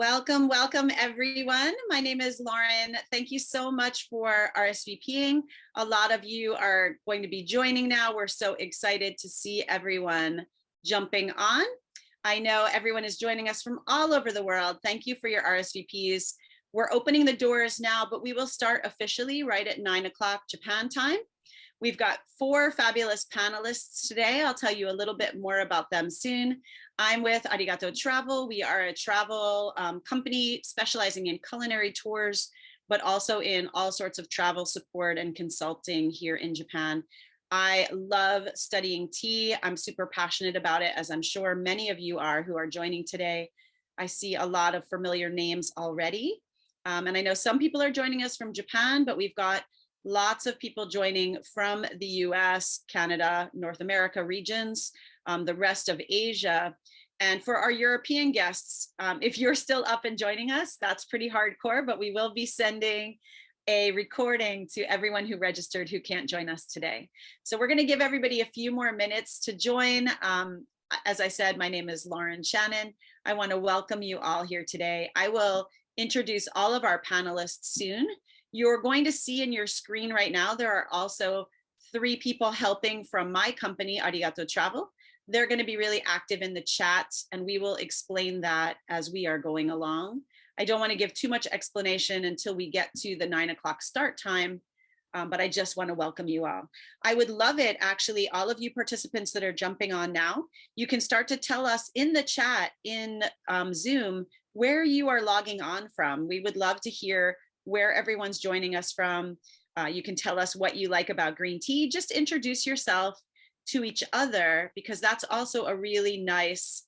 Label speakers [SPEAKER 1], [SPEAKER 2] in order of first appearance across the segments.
[SPEAKER 1] Welcome, welcome everyone. My name is Lauren. Thank you so much for RSVPing. A lot of you are going to be joining now. We're so excited to see everyone jumping on. I know everyone is joining us from all over the world. Thank you for your RSVPs. We're opening the doors now, but we will start officially right at 9 o'clock Japan time. We've got 4 fabulous panelists today. I'll tell you a little bit more about them soon. I'm with Arigato Travel. We are a travel company specializing in culinary tours, but also in all sorts of travel support and consulting here in Japan. I love studying tea. I'm super passionate about it, as I'm sure many of you are who are joining today. I see a lot of familiar names already. And I know some people are joining us from Japan, but we've got lots of people joining from the US, Canada, North America regions, the rest of Asia. And for our European guests, if you're still up and joining us, that's pretty hardcore, but we will be sending a recording to everyone who registered who can't join us today. So we're going to give everybody a few more minutes to join. As I said, my name is Lauren Shannon. I want to welcome you all here today. I will introduce all of our panelists soon. You're going to see in your screen right now, there are also 3 people helping from my company, Arigato Travel. They're going to be really active in the chat, and we will explain that as we are going along. I don't want to give too much explanation until we get to the 9 o'clock start time, but I just want to welcome you all. I would love it, actually, all of you participants that are jumping on now, you can start to tell us in the chat in Zoom where you are logging on from. We would love to hear where everyone's joining us from. You can tell us what you like about green tea. Just introduce yourself to each other, because that's also a really nice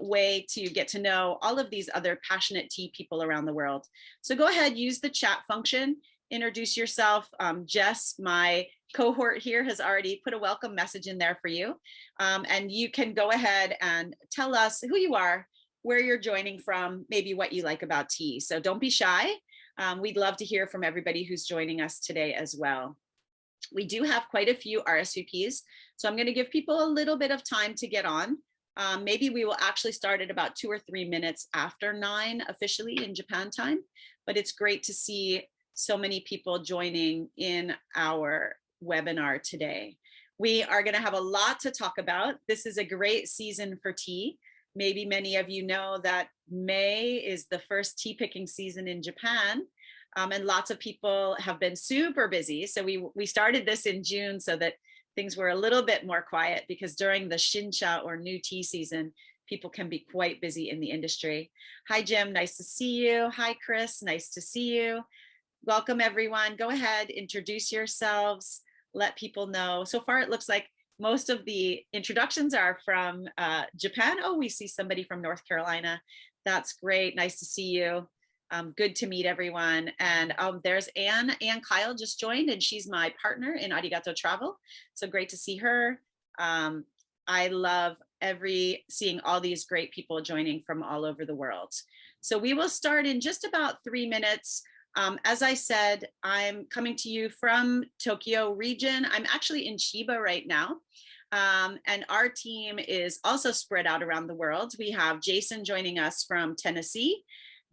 [SPEAKER 1] way to get to know all of these other passionate tea people around the world. So go ahead, use the chat function, introduce yourself. Jess, my cohort here, has already put a welcome message in there for you. And you can go ahead and tell us who you are, where you're joining from, maybe what you like about tea. So don't be shy. We'd love to hear from everybody who's joining us today as well. We do have quite a few RSVPs, so I'm going to give people a little bit of time to get on. Maybe we will actually start at about 2 or 3 minutes after 9 officially in Japan time, but it's great to see so many people joining in our webinar today. We are going to have a lot to talk about. This is a great season for tea. Maybe many of you know that May is the first tea picking season in Japan. And lots of people have been super busy. So we started this in June so that things were a little bit more quiet, because during the Shinsha or new tea season, people can be quite busy in the industry. Hi, Jim, nice to see you. Hi, Chris, nice to see you. Welcome, everyone. Go ahead, introduce yourselves, let people know. So far, it looks like most of the introductions are from Japan. Oh, we see somebody from North Carolina. That's great. Nice to see you. Good to meet everyone. And there's Anne. Anne Kyle just joined, and she's my partner in Arigato Travel. So great to see her. I love seeing all these great people joining from all over the world. So we will start in just about 3 minutes. As I said, I'm coming to you from Tokyo region. I'm actually in Chiba right now. And our team is also spread out around the world. We have Jason joining us from Tennessee.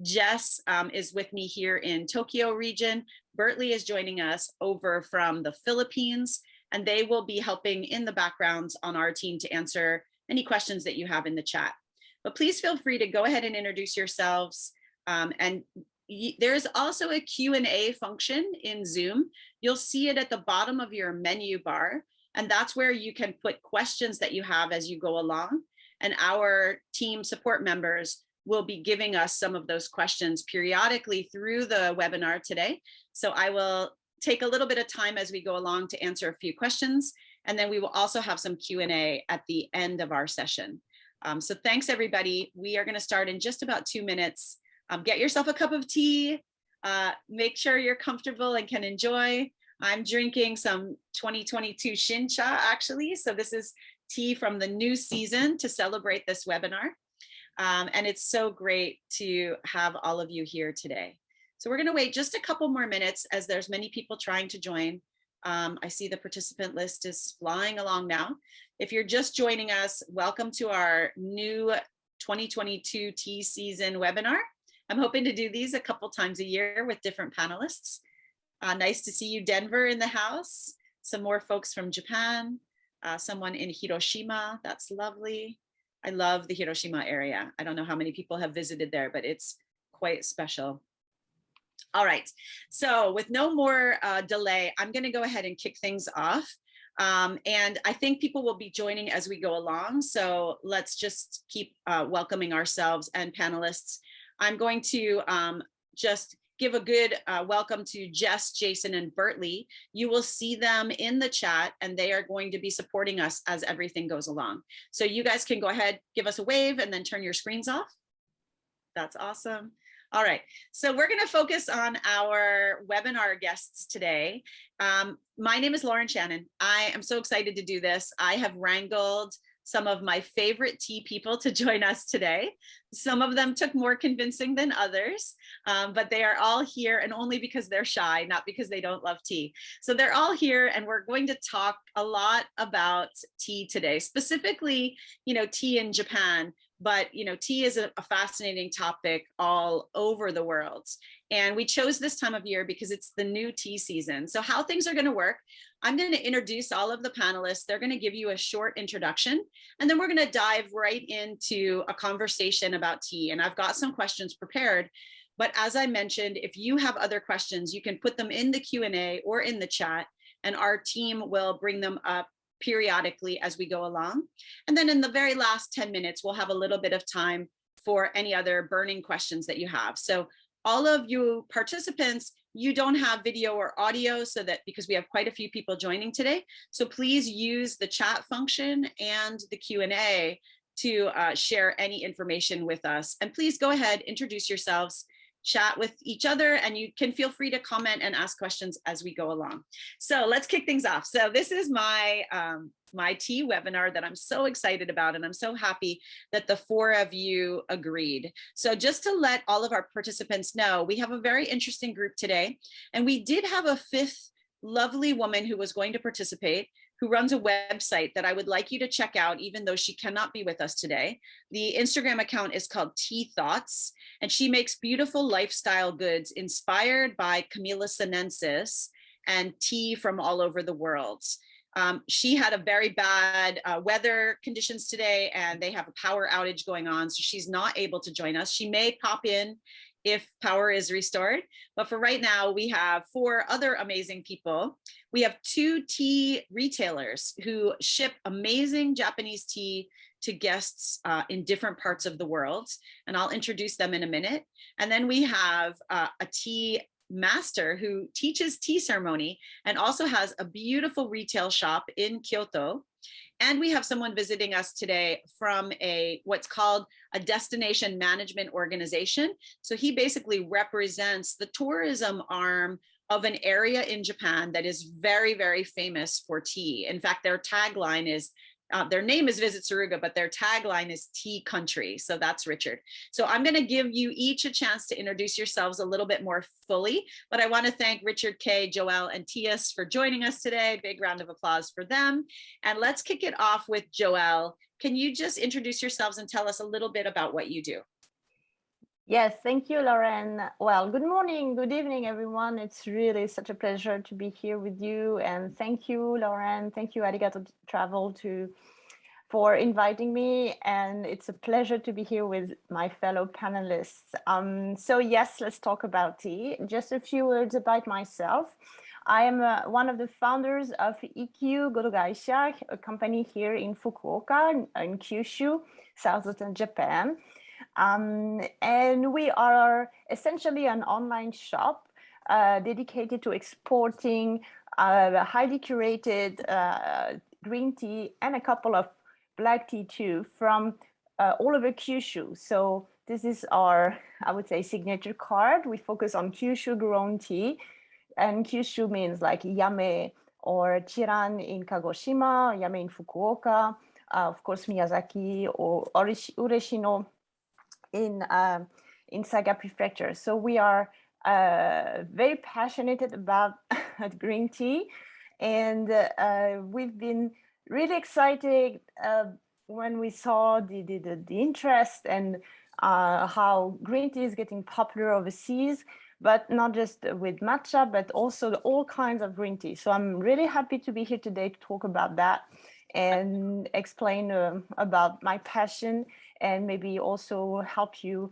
[SPEAKER 1] Jess is with me here in Tokyo region. Bertley is joining us over from the Philippines, and they will be helping in the background on our team to answer any questions that you have in the chat. But please feel free to go ahead and introduce yourselves. There's also a Q&A function in Zoom. You'll see it at the bottom of your menu bar, and that's where you can put questions that you have as you go along. And our team support members will be giving us some of those questions periodically through the webinar today. So I will take a little bit of time as we go along to answer a few questions, and then we will also have some Q&A at the end of our session. So thanks, everybody. We are going to start in just about 2 minutes. Get yourself a cup of tea. Make sure you're comfortable and can enjoy. I'm drinking some 2022 Shinsha, actually. So this is tea from the new season to celebrate this webinar. And it's so great to have all of you here today. So we're going to wait just a couple more minutes as there's many people trying to join. I see the participant list is flying along now. If you're just joining us, welcome to our new 2022 tea season webinar. I'm hoping to do these a couple times a year with different panelists. Nice to see you, Denver, in the house. Some more folks from Japan, someone in Hiroshima. That's lovely. I love the Hiroshima area. I don't know how many people have visited there, but it's quite special. All right, so with no more delay, I'm going to go ahead and kick things off. And I think people will be joining as we go along. So let's just keep welcoming ourselves and panelists. I'm going to just give a good welcome to Jess, Jason, and Bertley. You will see them in the chat, and they are going to be supporting us as everything goes along. So you guys can go ahead, give us a wave, and then turn your screens off. That's awesome. All right, so we're going to focus on our webinar guests today. My name is Lauren Shannon. I am so excited to do this. I have wrangled some of my favorite tea people to join us today. Some of them took more convincing than others, but they are all here, and only because they're shy, not because they don't love tea. So they're all here, and we're going to talk a lot about tea today, specifically, tea in Japan. But tea is a fascinating topic all over the world. And we chose this time of year because it's the new tea season. So how things are going to work, I'm going to introduce all of the panelists. They're going to give you a short introduction, and then we're going to dive right into a conversation about tea. And I've got some questions prepared. But as I mentioned, if you have other questions, you can put them in the Q&A or in the chat, and our team will bring them up periodically as we go along. And then in the very last 10 minutes, we'll have a little bit of time for any other burning questions that you have. So all of you participants, you don't have video or audio, so that because we have quite a few people joining today. So please use the chat function and the Q&A to share any information with us. And please go ahead, introduce yourselves, chat with each other, and you can feel free to comment and ask questions as we go along. So let's kick things off. So this is my my tea webinar that I'm so excited about, and I'm so happy that the four of you agreed. So just to let all of our participants know, we have a very interesting group today, and we did have a fifth lovely woman who was going to participate, who runs a website that I would like you to check out, even though she cannot be with us today. The Instagram account is called Tea Thoughts, and she makes beautiful lifestyle goods inspired by Camilla sinensis and tea from all over the world. She had a very bad weather conditions today, and they have a power outage going on, so she's not able to join us. She may pop in if power is restored. But for right now, we have four other amazing people. We have two tea retailers who ship amazing Japanese tea to guests in different parts of the world. And I'll introduce them in a minute. And then we have a tea master who teaches tea ceremony and also has a beautiful retail shop in Kyoto. And we have someone visiting us today from what's called a destination management organization. So he basically represents the tourism arm of an area in Japan that is very, very famous for tea. In fact, their tagline is, their name is Visit Suruga, but their tagline is Tea Country. So that's Richard. So I'm going to give you each a chance to introduce yourselves a little bit more fully. But I want to thank Richard, Kay, Joelle, and Tyas for joining us today. Big round of applause for them. And let's kick it off with Joelle. Can you just introduce yourselves and tell us a little bit about what you do?
[SPEAKER 2] Yes, thank you, Lauren. Well, good morning, good evening, everyone. It's really such a pleasure to be here with you. And thank you, Lauren. Thank you, Arigato Travel, for inviting me. And it's a pleasure to be here with my fellow panelists. So yes, let's talk about tea. Just a few words about myself. I am one of the founders of Ikkyu Gotogaisha, a company here in Fukuoka, in Kyushu, southwestern Japan. And we are essentially an online shop dedicated to exporting highly curated green tea and a couple of black tea too from all over Kyushu. So this is our, I would say, signature card. We focus on Kyushu grown tea, and Kyushu means like Yame or Chiran in Kagoshima, Yame in Fukuoka, of course Miyazaki or Ureshino in Saga Prefecture. So we are very passionate about green tea, and we've been really excited when we saw the interest, and how green tea is getting popular overseas, but not just with matcha, but also all kinds of green tea. So I'm really happy to be here today to talk about that and explain about my passion, and maybe also help you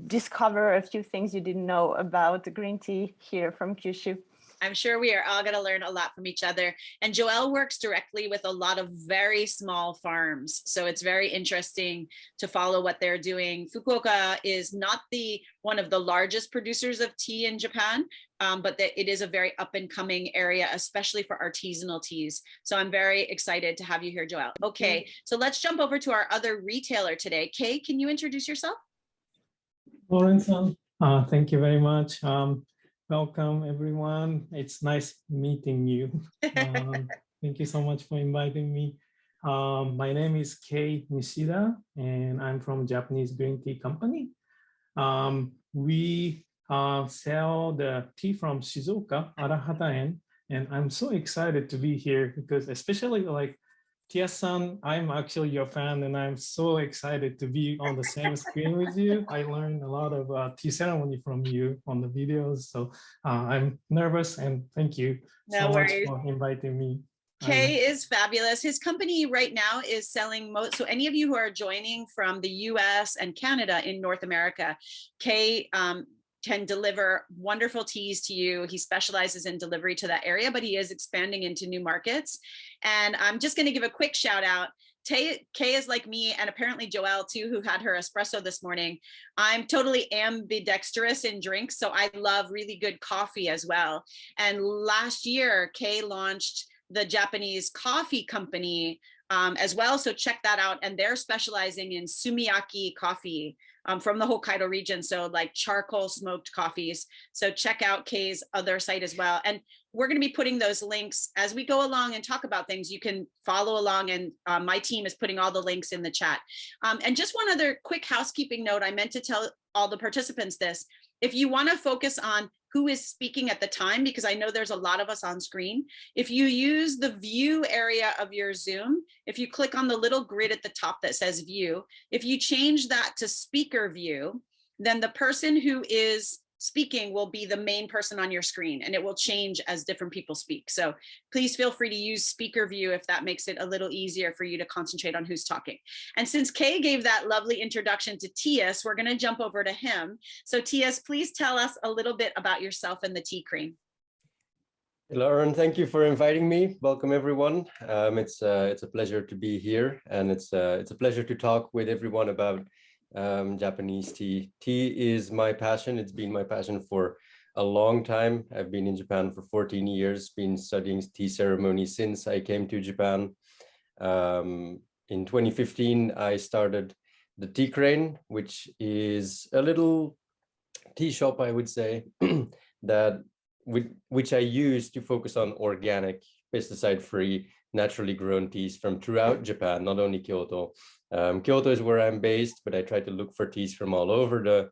[SPEAKER 2] discover a few things you didn't know about green tea here from Kyushu.
[SPEAKER 1] I'm sure we are all going to learn a lot from each other. And Joelle works directly with a lot of very small farms. So it's very interesting to follow what they're doing. Fukuoka is not one of the largest producers of tea in Japan, but it is a very up and coming area, especially for artisanal teas. So I'm very excited to have you here, Joelle. Okay, so let's jump over to our other retailer today. Kay, can you introduce yourself?
[SPEAKER 3] Lauren-san, thank you very much. Welcome, everyone. It's nice meeting you. Thank you so much for inviting me. My name is Kei Nishida, and I'm from Japanese green tea company. We sell the tea from Shizuoka, Arahata-en, and I'm so excited to be here because especially like Tyas-san, I'm actually your fan, and I'm so excited to be on the same screen with you. I learned a lot of tea ceremony from you on the videos, so I'm nervous, and thank you so much for inviting me.
[SPEAKER 1] Kay is fabulous. His company right now is selling so any of you who are joining from the US and Canada in North America, Kay can deliver wonderful teas to you. He specializes in delivery to that area, but he is expanding into new markets. And I'm just going to give a quick shout out. Kay is like me, and apparently Joelle too, who had her espresso this morning. I'm totally ambidextrous in drinks, so I love really good coffee as well. And last year, Kay launched the Japanese coffee company as well. So check that out. And they're specializing in sumiyaki coffee from the Hokkaido region. So like charcoal smoked coffees. So check out Kay's other site as well. And we're going to be putting those links as we go along and talk about things. You can follow along, and my team is putting all the links in the chat. And just one other quick housekeeping note. I meant to tell all the participants this. If you want to focus on who is speaking at the time, because I know there's a lot of us on screen, if you use the view area of your Zoom, if you click on the little grid at the top that says view, if you change that to speaker view, then the person who is speaking will be the main person on your screen, and it will change as different people speak. So please feel free to use speaker view if that makes it a little easier for you to concentrate on who's talking. And since Kay gave that lovely introduction to Tyas, we're going to jump over to him. So Tyas, please tell us a little bit about yourself and the tea cream.
[SPEAKER 4] Lauren, thank you for inviting me. Welcome, everyone. It's a pleasure to be here, and it's a pleasure to talk with everyone about Japanese tea. Tea is my passion. It's been my passion for a long time. I've been in Japan for 14 years, been studying tea ceremony since I came to Japan. In 2015, I started the Tea Crane, which is a little tea shop, I would say, which I use to focus on organic, pesticide-free, naturally grown teas from throughout Japan, not only Kyoto. Kyoto is where I'm based, but I try to look for teas from all over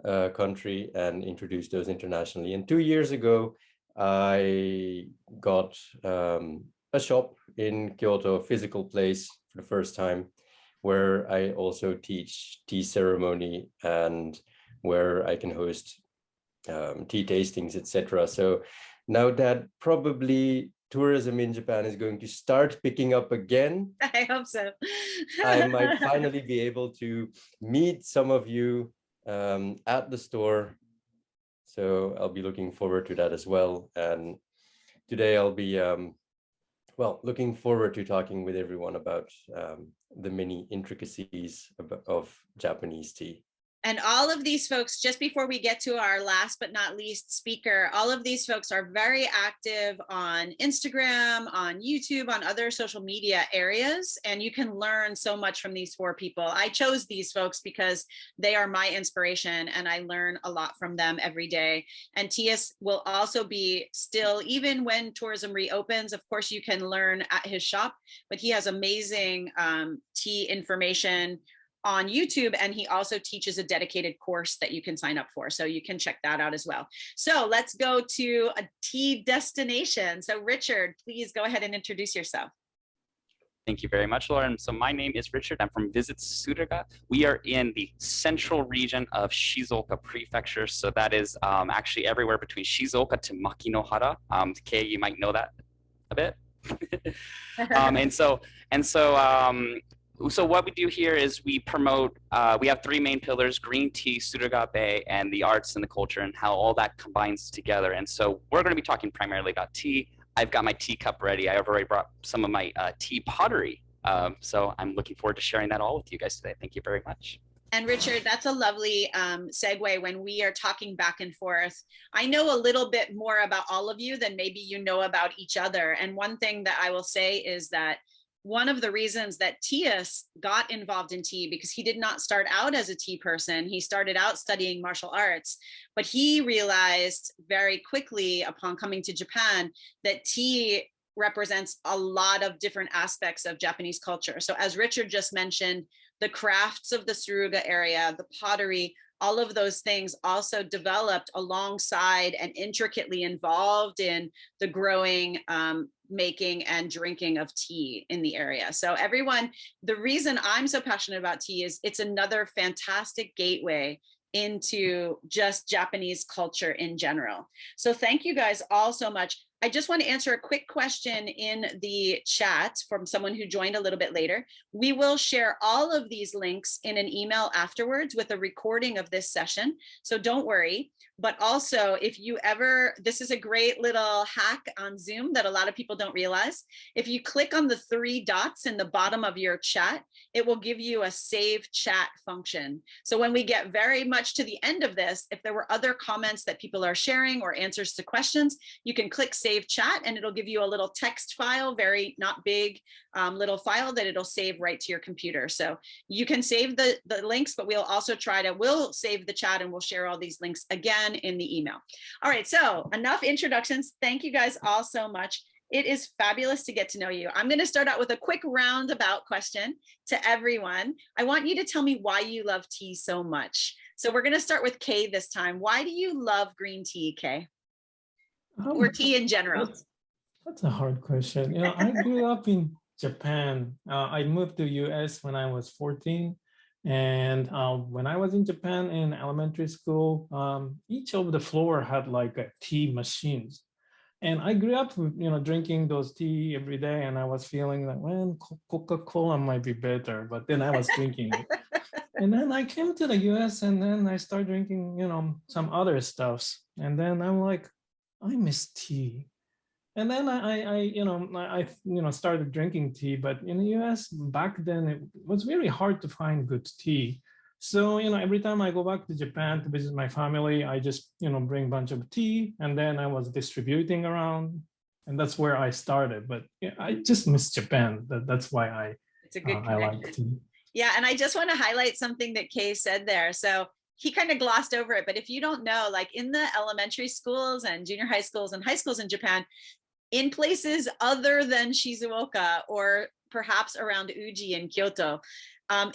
[SPEAKER 4] the country and introduce those internationally. And 2 years ago, I got a shop in Kyoto, a physical place for the first time, where I also teach tea ceremony and where I can host tea tastings, etc. So now that probably tourism in Japan is going to start picking up again,
[SPEAKER 1] I hope so.
[SPEAKER 4] I might finally be able to meet some of you at the store. So I'll be looking forward to that as well. And today I'll be, looking forward to talking with everyone about the many intricacies of Japanese tea.
[SPEAKER 1] And all of these folks, just before we get to our last but not least speaker, all of these folks are very active on Instagram, on YouTube, on other social media areas. And you can learn so much from these four people. I chose these folks because they are my inspiration, and I learn a lot from them every day. And Tyas will also be still, even when tourism reopens, of course, you can learn at his shop, but he has amazing tea information on YouTube, and he also teaches a dedicated course that you can sign up for. So you can check that out as well. So let's go to a tea destination. So Richard, please go ahead and introduce yourself.
[SPEAKER 5] Thank you very much, Lauren. So my name is Richard. I'm from Visit Suruga. We are in the central region of Shizuoka Prefecture. So that is actually everywhere between Shizuoka to Makinohara. Kei, you might know that a bit. So what we do here is we promote, we have three main pillars: green tea, Suruga Bay, and the arts and the culture, and how all that combines together. And so we're going to be talking primarily about tea. I've got my teacup ready. I've already brought some of my tea pottery. So I'm looking forward to sharing that all with you guys today. Thank you very much.
[SPEAKER 1] And Richard, that's a lovely segue when we are talking back and forth. I know a little bit more about all of you than maybe you know about each other. And one thing that I will say is that one of the reasons that Tyas got involved in tea, because he did not start out as a tea person. He started out studying martial arts, but he realized very quickly upon coming to Japan that tea represents a lot of different aspects of Japanese culture. So as Richard just mentioned, the crafts of the Suruga area, the pottery, all of those things also developed alongside and intricately involved in the growing, making and drinking of tea in the area. So everyone, the reason I'm so passionate about tea is it's another fantastic gateway into just Japanese culture in general. So thank you guys all so much. I just want to answer a quick question in the chat from someone who joined a little bit later. We will share all of these links in an email afterwards with a recording of this session. So don't worry. But also, if you ever, this is a great little hack on Zoom that a lot of people don't realize. If you click on the three dots in the bottom of your chat, it will give you a save chat function. So when we get very much to the end of this, if there were other comments that people are sharing or answers to questions, you can click save chat and it'll give you a little text file, very not big, little file that it'll save right to your computer. So you can save the links, but we'll also we'll save the chat and we'll share all these links again in the email. All right, so enough introductions. Thank you guys all so much. It is fabulous to get to know you. I'm going to start out with a quick roundabout question to everyone. I want you to tell me why you love tea so much. So we're going to start with Kay this time. Why do you love green tea, Kay? Or tea in general?
[SPEAKER 3] That's a hard question. You know, I grew up in Japan. I moved to US when I was 14. And when I was in Japan in elementary school, each of the floor had like a tea machines. And I grew up, drinking those tea every day. And I was feeling like, well, Coca-Cola might be better, but then I was drinking it. And then I came to the US and then I started drinking, some other stuffs. And then I'm like, I miss tea. And then I started drinking tea, but in the US back then, it was very hard to find good tea. So, every time I go back to Japan to visit my family, I just, bring a bunch of tea and then I was distributing around and that's where I started. But yeah, I just miss Japan. That's why
[SPEAKER 1] it's a good
[SPEAKER 3] I like tea.
[SPEAKER 1] Yeah, and I just want to highlight something that Kay said there. So he kind of glossed over it, but if you don't know, like in the elementary schools and junior high schools and high schools in Japan, in places other than Shizuoka or perhaps around Uji in Kyoto,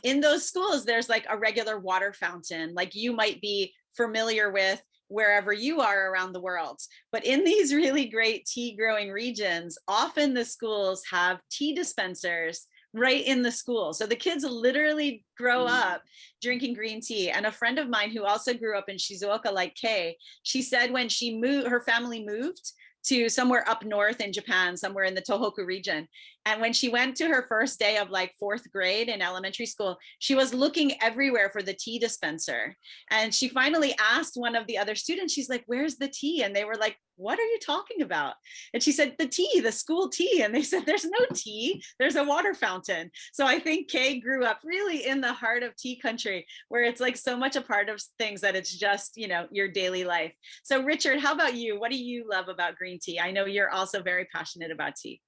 [SPEAKER 1] in those schools, there's like a regular water fountain, like you might be familiar with wherever you are around the world. But in these really great tea growing regions, often the schools have tea dispensers right in the school. So the kids literally grow up drinking green tea. And a friend of mine who also grew up in Shizuoka like Kay, she said when she moved, her family moved to somewhere up north in Japan, somewhere in the Tohoku region. And when she went to her first day of like 4th grade in elementary school, she was looking everywhere for the tea dispenser. And she finally asked one of the other students, she's like, where's the tea? And they were like, what are you talking about? And she said, the tea, the school tea. And they said, there's no tea, there's a water fountain. So I think Kay grew up really in the heart of tea country, where it's like so much a part of things that it's just, your daily life. So Richard, how about you? What do you love about green tea? I know you're also very passionate about tea.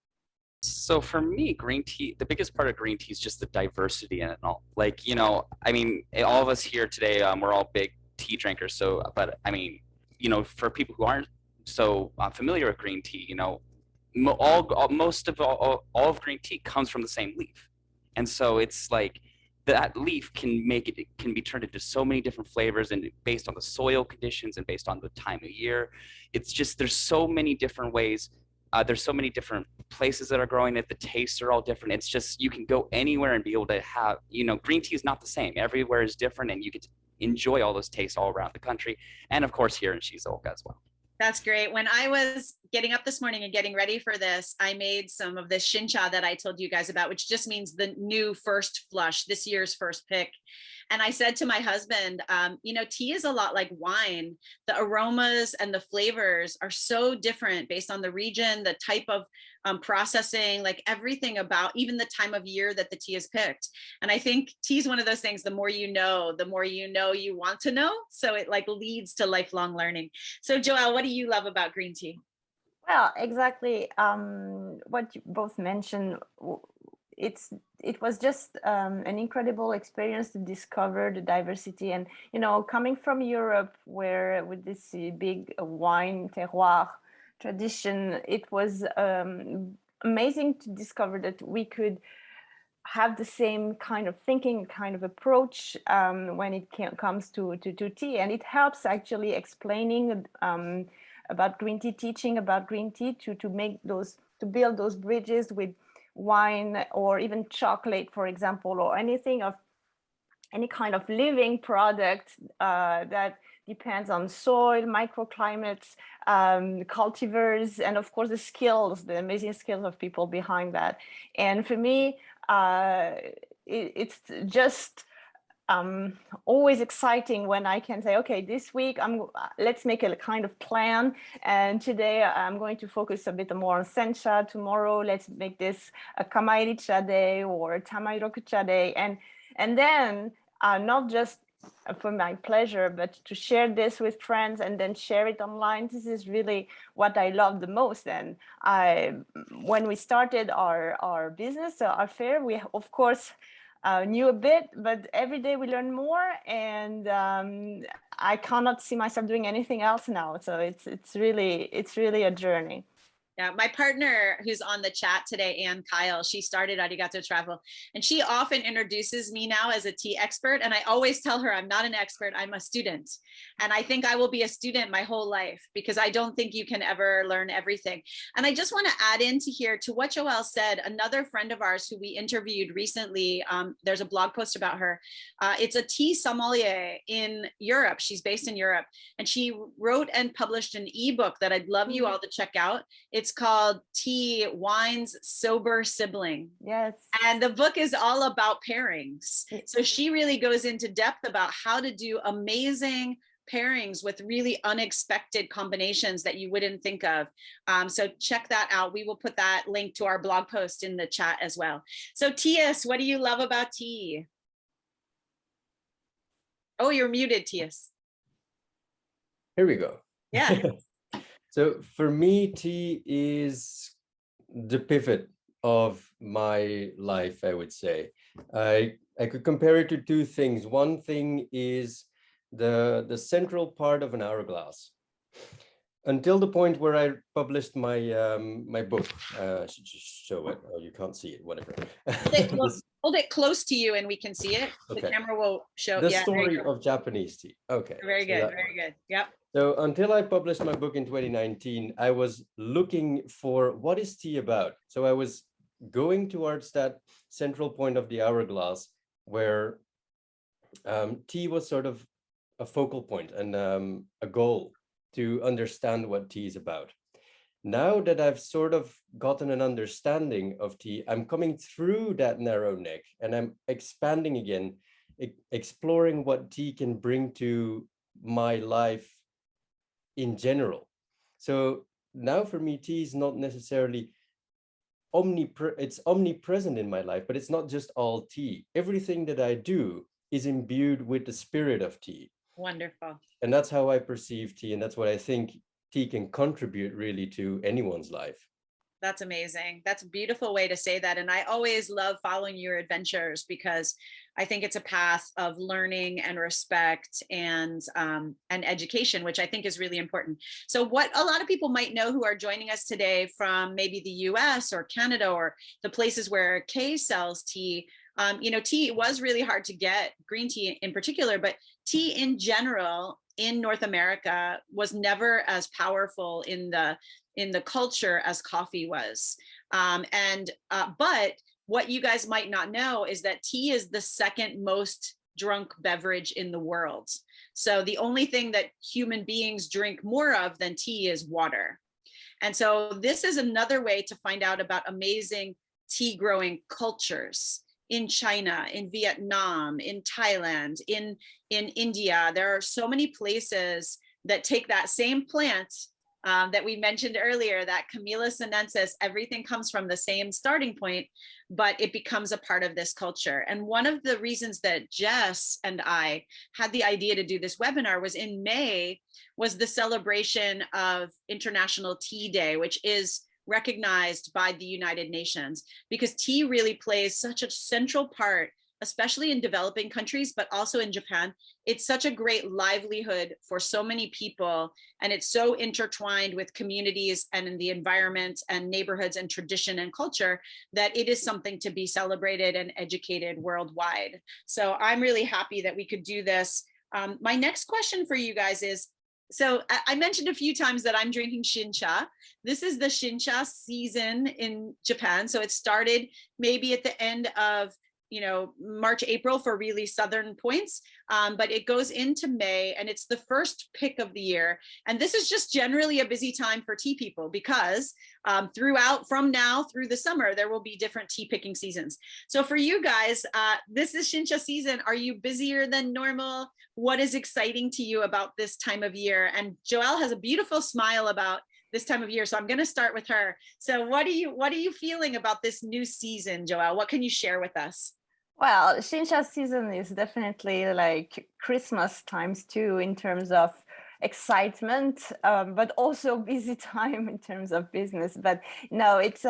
[SPEAKER 5] So for me, green tea, the biggest part of green tea is just the diversity in it all. Like, I mean, all of us here today, we're all big tea drinkers. So, but I mean, for people who aren't so familiar with green tea, most of all of green tea comes from the same leaf. And so it's like that leaf can be turned into so many different flavors, and based on the soil conditions and based on the time of year, it's just, there's so many different ways there's so many different places that are growing it. The tastes are all different. It's just, you can go anywhere and be able to have, green tea is not the same. Everywhere is different, and you get to enjoy all those tastes all around the country. And of course, here in Shizuoka as well.
[SPEAKER 1] That's great. When I was getting up this morning and getting ready for this, I made some of this shincha that I told you guys about, which just means the new first flush, this year's first pick. And I said to my husband, tea is a lot like wine. The aromas and the flavors are so different based on the region, the type of processing, like everything about even the time of year that the tea is picked. And I think tea is one of those things, the more you know you want to know. So it like leads to lifelong learning. So Joelle, what do you love about green tea?
[SPEAKER 2] Well, exactly what you both mentioned. It was just an incredible experience to discover the diversity. And coming from Europe, where with this big wine terroir tradition, it was amazing to discover that we could have the same kind of thinking, kind of approach when it comes to tea. And it helps actually explaining about green tea, teaching about green tea, to build those bridges with wine or even chocolate, for example, or any kind of living product that depends on soil, microclimates, cultivars, and of course the amazing skills of people behind that. And for me, it's just always exciting when I can say, okay, this week let's make a kind of plan, and today I'm going to focus a bit more on sencha. Tomorrow let's make this a kamairicha day or a tamairokucha day, and then not just for my pleasure, but to share this with friends and then share it online. This is really what I love the most. And when we started our business, our fair, we of course knew a bit, but every day we learn more, and I cannot see myself doing anything else now. So it's really a journey.
[SPEAKER 1] Yeah, my partner who's on the chat today, Ann Kyle, she started Arigato Travel, and she often introduces me now as a tea expert. And I always tell her I'm not an expert, I'm a student. And I think I will be a student my whole life, because I don't think you can ever learn everything. And I just want to add into here to what Joelle said. Another friend of ours who we interviewed recently, there's a blog post about her. It's a tea sommelier in Europe. She's based in Europe, and she wrote and published an ebook that I'd love you all to check out. It's called Tea, Wine's Sober Sibling.
[SPEAKER 2] Yes.
[SPEAKER 1] And the book is all about pairings. So she really goes into depth about how to do amazing pairings with really unexpected combinations that you wouldn't think of. So check that out. We will put that link to our blog post in the chat as well. So Tyas, what do you love about tea? Oh, you're muted, Tyas.
[SPEAKER 4] Here we go.
[SPEAKER 1] Yeah.
[SPEAKER 4] So for me, tea is the pivot of my life, I would say. I could compare it to two things. One thing is the central part of an hourglass. Until the point where I published my my book. I should just show it. Oh, you can't see it, whatever.
[SPEAKER 1] Hold it close to you and we can see it.
[SPEAKER 4] Okay.
[SPEAKER 1] The camera will show.
[SPEAKER 4] The
[SPEAKER 1] yeah,
[SPEAKER 4] story of Japanese tea. Okay.
[SPEAKER 1] Very good, very good. Yep.
[SPEAKER 4] So until I published my book in 2019, I was looking for what is tea about. So I was going towards that central point of the hourglass where tea was sort of a focal point and a goal to understand what tea is about. Now that I've sort of gotten an understanding of tea, I'm coming through that narrow neck and I'm expanding again, exploring what tea can bring to my life in general. So now for me, tea is not necessarily it's omnipresent in my life, but it's not just all tea. Everything that I do is imbued with the spirit of tea.
[SPEAKER 1] Wonderful.
[SPEAKER 4] And that's how I perceive tea. And that's what I think tea can contribute really to anyone's life.
[SPEAKER 1] That's amazing. That's a beautiful way to say that. And I always love following your adventures because I think it's a path of learning and respect and education, which I think is really important. So what a lot of people might know who are joining us today from maybe the US or Canada or the places where Kay sells tea, tea was really hard to get, green tea in particular, but tea in general in North America was never as powerful in the in the culture as coffee was. But what you guys might not know is that tea is the second most drunk beverage in the world. So the only thing that human beings drink more of than tea is water. And so this is another way to find out about amazing tea growing cultures in China, in Vietnam, in Thailand, in India. There are so many places that take that same plant that we mentioned earlier, that Camellia sinensis, everything comes from the same starting point, but it becomes a part of this culture. And one of the reasons that Jess and I had the idea to do this webinar was in May was the celebration of International Tea Day, which is recognized by the United Nations, because tea really plays such a central part, especially in developing countries, but also in Japan. It's such a great livelihood for so many people, and it's so intertwined with communities and in the environment and neighborhoods and tradition and culture that it is something to be celebrated and educated worldwide. So I'm really happy that we could do this. My next question for you guys is, so I mentioned a few times that I'm drinking shincha. This is the shincha season in Japan. So it started maybe at the end of March, April for really southern points, but it goes into May, and it's the first pick of the year. And this is just generally a busy time for tea people, because from now through the summer, there will be different tea picking seasons. So for you guys, this is shincha season. Are you busier than normal? What is exciting to you about this time of year? And Joelle has a beautiful smile about this time of year, so I'm going to start with her. So what are you feeling about this new season, Joelle? What can you share with us?
[SPEAKER 2] Well, Shincha season is definitely like Christmas times too, in terms of excitement, but also busy time in terms of business. But no, it's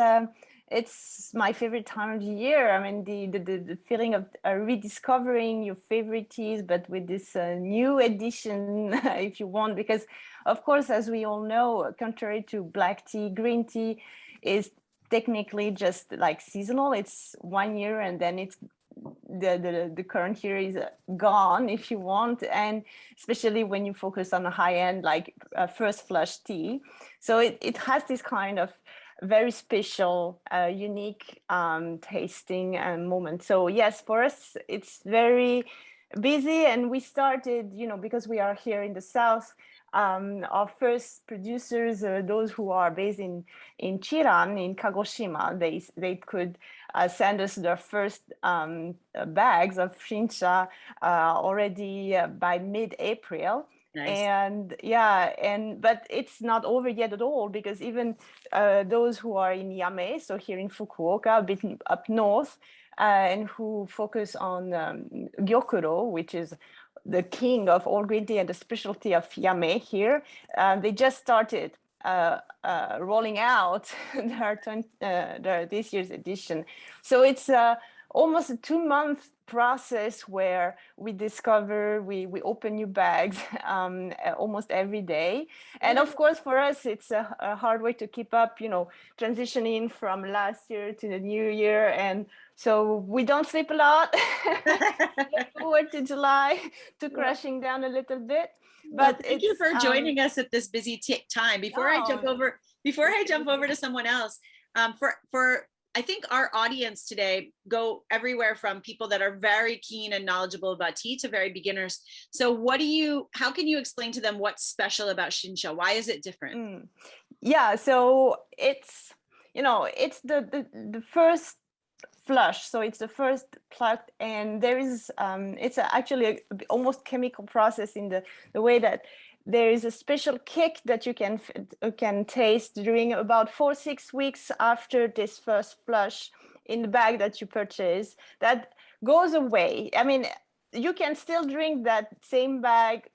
[SPEAKER 2] my favorite time of the year. I mean, the feeling of rediscovering your favorite teas, but with this new edition, if you want, because of course, as we all know, contrary to black tea, green tea is technically just like seasonal. It's 1 year and then it's the current year is gone, if you want, and especially when you focus on a high end like first flush tea. So it has this kind of very special, unique tasting moment. So yes, for us, it's very busy, and we started, because we are here in the south, our first producers, those who are based in Chiran, in Kagoshima, they could send us their first bags of shincha already by mid-April. Nice. But it's not over yet at all, because even those who are in Yame, so here in Fukuoka, a bit up north, and who focus on Gyokuro, which is the king of all green tea and the specialty of Yame here, they just started rolling out their this year's edition. So it's almost a 2-month process where we discover, we open new bags almost every day. And of course, for us, it's a hard way to keep up, transitioning from last year to the new year. And so we don't sleep a lot. Look forward to July, to crashing down a little bit. But
[SPEAKER 1] thank you for joining us at this busy time. Before I jump over to someone else, for I think our audience today go everywhere from people that are very keen and knowledgeable about tea to very beginners. So how can you explain to them what's special about shincha? Why is it different?
[SPEAKER 2] Yeah, so it's the first flush, so it's the first plucked, and there is it's actually almost chemical process in the way that there is a special kick that you can taste during about 4-6 weeks after this first flush in the bag that you purchase, that goes away. I mean, you can still drink that same bag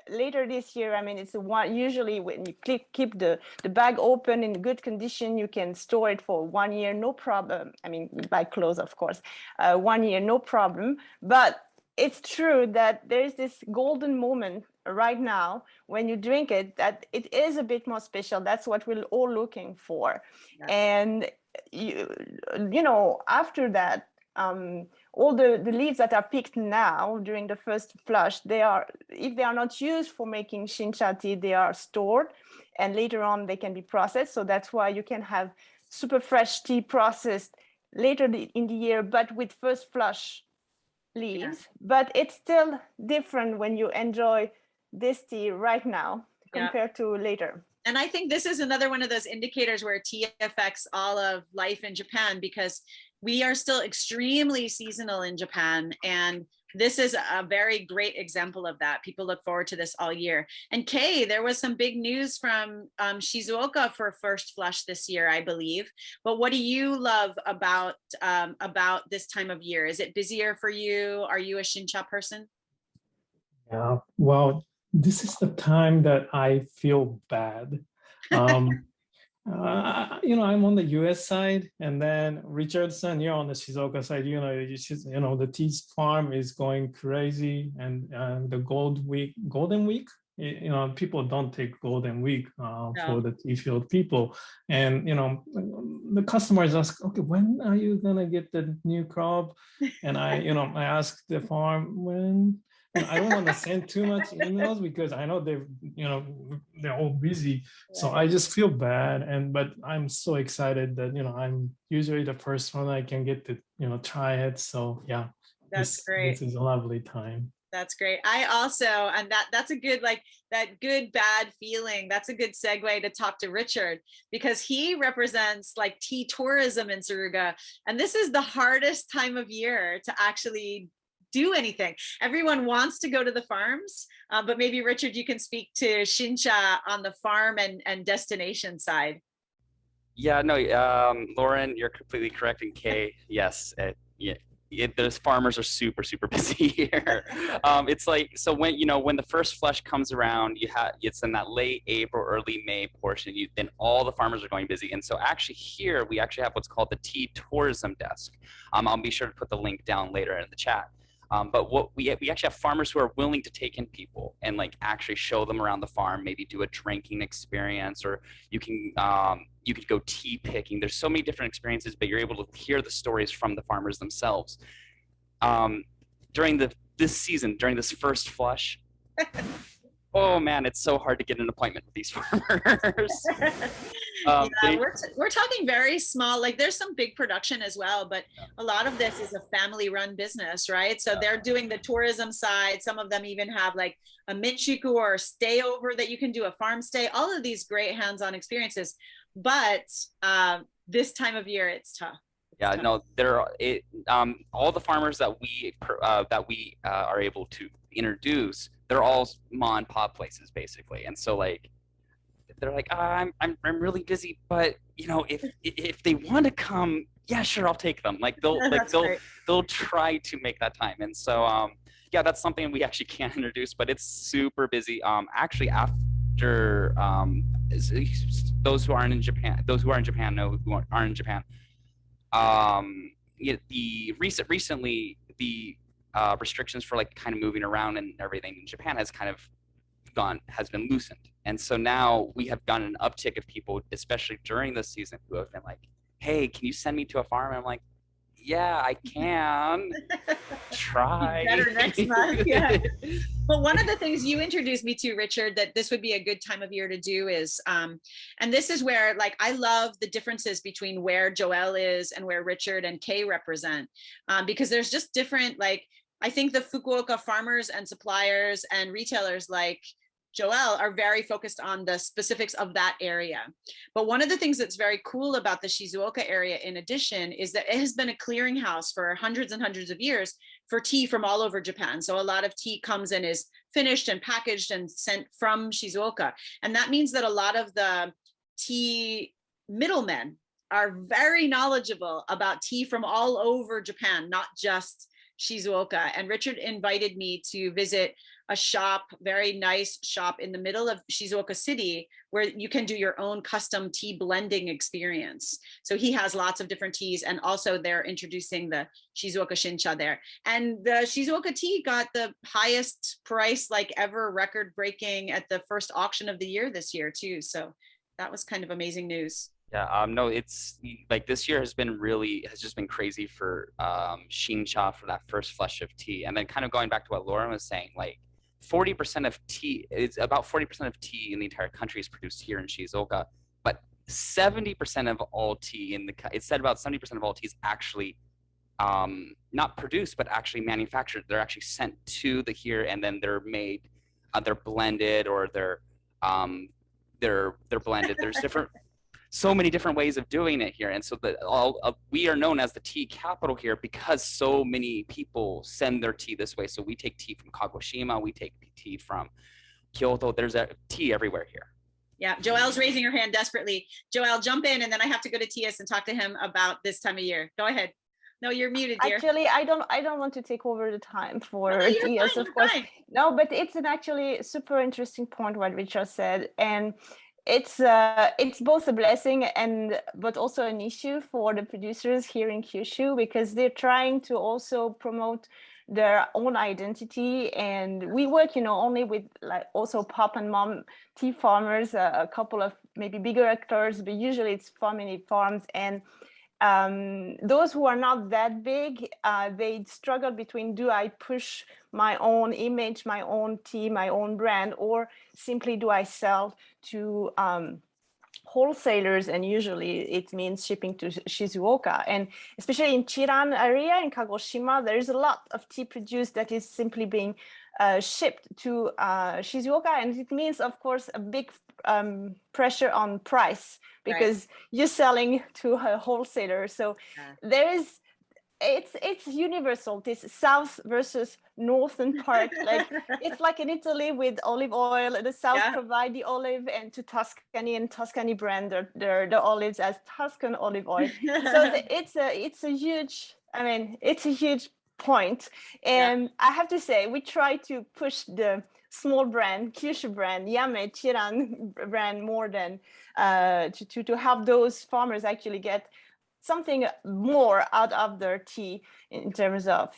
[SPEAKER 2] later this year. I mean, it's usually when you keep the bag open in good condition, you can store it for 1 year, no problem. I mean, by close, of course, 1 year, no problem. But it's true that there is this golden moment right now when you drink it, that it is a bit more special. That's what we're all looking for. Yeah. And after that, all the leaves that are picked now during the first flush, if they are not used for making shincha tea, they are stored. and later on they can be processed. So that's why you can have super fresh tea processed later in the year, but with first flush leaves. But it's still different when you enjoy this tea right now compared to later.
[SPEAKER 1] And I think this is another one of those indicators where tea affects all of life in Japan, because we are still extremely seasonal in Japan. And this is a very great example of that. People look forward to this all year. And Kay, there was some big news from Shizuoka for first flush this year, I believe. But what do you love about this time of year? Is it busier for you? Are you a Shincha person?
[SPEAKER 3] Yeah, well, this is the time that I feel bad. I'm on the US side, and then Richardson, you're on the Shizuoka side. The tea farm is going crazy, and the Golden Week. People don't take Golden Week for the tea field people, and the customers ask, okay, when are you gonna get the new crop? And I ask the farm when. I don't want to send too much emails because I know they're all busy. So I just feel bad. But I'm so excited that, I'm usually the first one I can get to, try it. So yeah,
[SPEAKER 1] that's great.
[SPEAKER 3] This is a lovely time.
[SPEAKER 1] That's great. I also, and that's a good, that good, bad feeling. That's a good segue to talk to Richard, because he represents tea tourism in Suruga. And this is the hardest time of year to actually do anything. Everyone wants to go to the farms, but maybe Richard, you can speak to Shincha on the farm and destination side.
[SPEAKER 5] Yeah, no, Lauren, you're completely correct. And Kay, yes, those farmers are super, super busy here. It's so when the first flush comes around, it's in that late April, early May portion. Then all the farmers are going busy. And so actually here we actually have what's called the tea tourism desk. I'll be sure to put the link down later in the chat. But what we actually have farmers who are willing to take in people and actually show them around the farm, maybe do a drinking experience, or you could go tea picking. There's so many different experiences, but you're able to hear the stories from the farmers themselves. During this season, during this first flush, oh man, it's so hard to get an appointment with these farmers.
[SPEAKER 1] We're talking very small, there's some big production as well, but a lot of this is a family run business, right? So they're doing the tourism side. Some of them even have a minshuku or stay over that you can do, a farm stay, all of these great hands-on experiences. But this time of year, it's tough.
[SPEAKER 5] No, all the farmers that we are able to introduce, they're all mom and pop places basically. And so they're I'm really busy, but if they want to come, yeah, sure, I'll take them. They'll try to make that time. And so yeah, that's something we actually can't introduce, but it's super busy. Actually, after those who aren't in Japan, those who are in Japan know who aren't in Japan. Recently the restrictions for kind of moving around and everything in Japan has been loosened. And so now we have gotten an uptick of people, especially during this season, who have been hey, can you send me to a farm? And I'm yeah, I can. Try.
[SPEAKER 1] Better next month. Yeah. But one of the things you introduced me to, Richard, that this would be a good time of year to do is, and this is where I love the differences between where Joelle is and where Richard and Kay represent, because there's just different, I think the Fukuoka farmers and suppliers and retailers Joelle are very focused on the specifics of that area. But one of the things that's very cool about the Shizuoka area, in addition, is that it has been a clearinghouse for hundreds and hundreds of years for tea from all over Japan. So a lot of tea comes and is finished and packaged and sent from Shizuoka. And that means that a lot of the tea middlemen are very knowledgeable about tea from all over Japan, not just Shizuoka. And Richard invited me to visit a shop, very nice shop in the middle of Shizuoka City, where you can do your own custom tea blending experience. So he has lots of different teas, and also they're introducing the Shizuoka Shincha there. And the Shizuoka tea got the highest price ever, record breaking at the first auction of the year this year too. So that was kind of amazing news.
[SPEAKER 5] Yeah, no, it's this year has just been crazy for Shincha for that first flush of tea. And then kind of going back to what Lauren was saying, 40% of tea, it's about 40% of tea in the entire country is produced here in Shizuoka, but 70% of all tea it's said about 70% of all tea is actually not produced, but actually manufactured. They're actually sent to the here, and then they're made, they're blended, or they're blended. There's so many different ways of doing it here. And so we are known as the tea capital here because so many people send their tea this way. So we take tea from Kagoshima, we take tea from Kyoto. There's tea everywhere here.
[SPEAKER 1] Yeah, Joelle's raising her hand desperately. Joelle, jump in, and then I have to go to Tyas and talk to him about this time of year. Go ahead. No, you're muted, dear.
[SPEAKER 2] Actually, I don't want to take over the time for Tyas, of course.
[SPEAKER 1] Fine.
[SPEAKER 2] No, but it's an actually super interesting point what Richard said, and it's both a blessing but also an issue for the producers here in Kyushu, because they're trying to also promote their own identity. And we work, only with like also pop and mom tea farmers, a couple of maybe bigger actors, but usually it's family farms. And those who are not that big, they struggle between, do I push my own image, my own tea, my own brand, or simply do I sell to wholesalers? And usually it means shipping to Shizuoka. And especially in Chiran area in Kagoshima, there's a lot of tea produced that is simply being shipped to Shizuoka. And it means, of course, a big pressure on price, because you're selling to a wholesaler. So it's universal, this south versus northern part. Like it's like in Italy with olive oil, the south provide the olive, and to Tuscany, and Tuscany brand the olives as Tuscan olive oil. So it's a huge, it's a huge point. And I have to say, we try to push the small brand, Kyushu brand, Yame, Chiran brand more than to help those farmers actually get something more out of their tea in terms of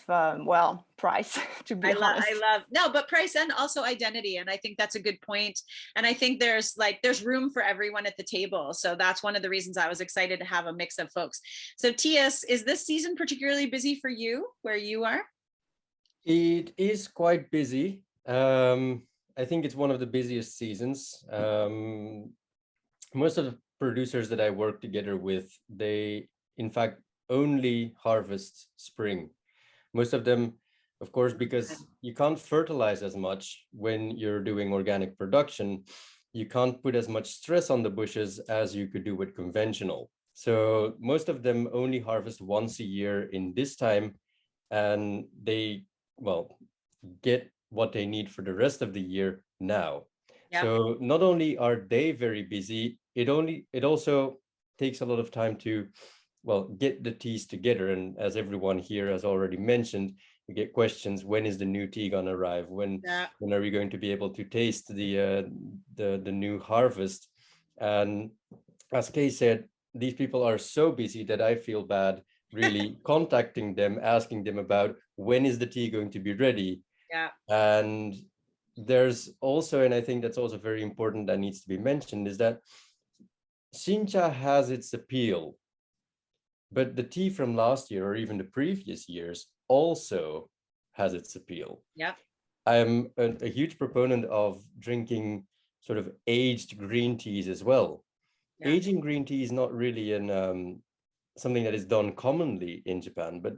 [SPEAKER 2] price, to be honest.
[SPEAKER 1] I love no, but price and also identity, and I think that's a good point. And I think there's room for everyone at the table, so that's one of the reasons I was excited to have a mix of folks. So Tyas, is this season particularly busy for you where you are?
[SPEAKER 4] It is quite busy. I think it's one of the busiest seasons. Most of the producers that I work together with, they in fact only harvest spring. Most of them, of course, because you can't fertilize as much when you're doing organic production, you can't put as much stress on the bushes as you could do with conventional. So most of them only harvest once a year in this time, and they, get what they need for the rest of the year now. Yep. So not only are they very busy, it also takes a lot of time to, get the teas together. And as everyone here has already mentioned, we get questions: when is the new tea gonna arrive? When are we going to be able to taste the new harvest? And as Kay said, these people are so busy that I feel bad really contacting them, asking them about when is the tea going to be ready.
[SPEAKER 1] Yeah.
[SPEAKER 4] And there's also, and I think that's also very important that needs to be mentioned, is that Shincha has its appeal, but the tea from last year or even the previous years also has its appeal.
[SPEAKER 1] Yeah.
[SPEAKER 4] I'm a huge proponent of drinking sort of aged green teas as well. Yeah. Aging green tea is not really something that is done commonly in Japan, but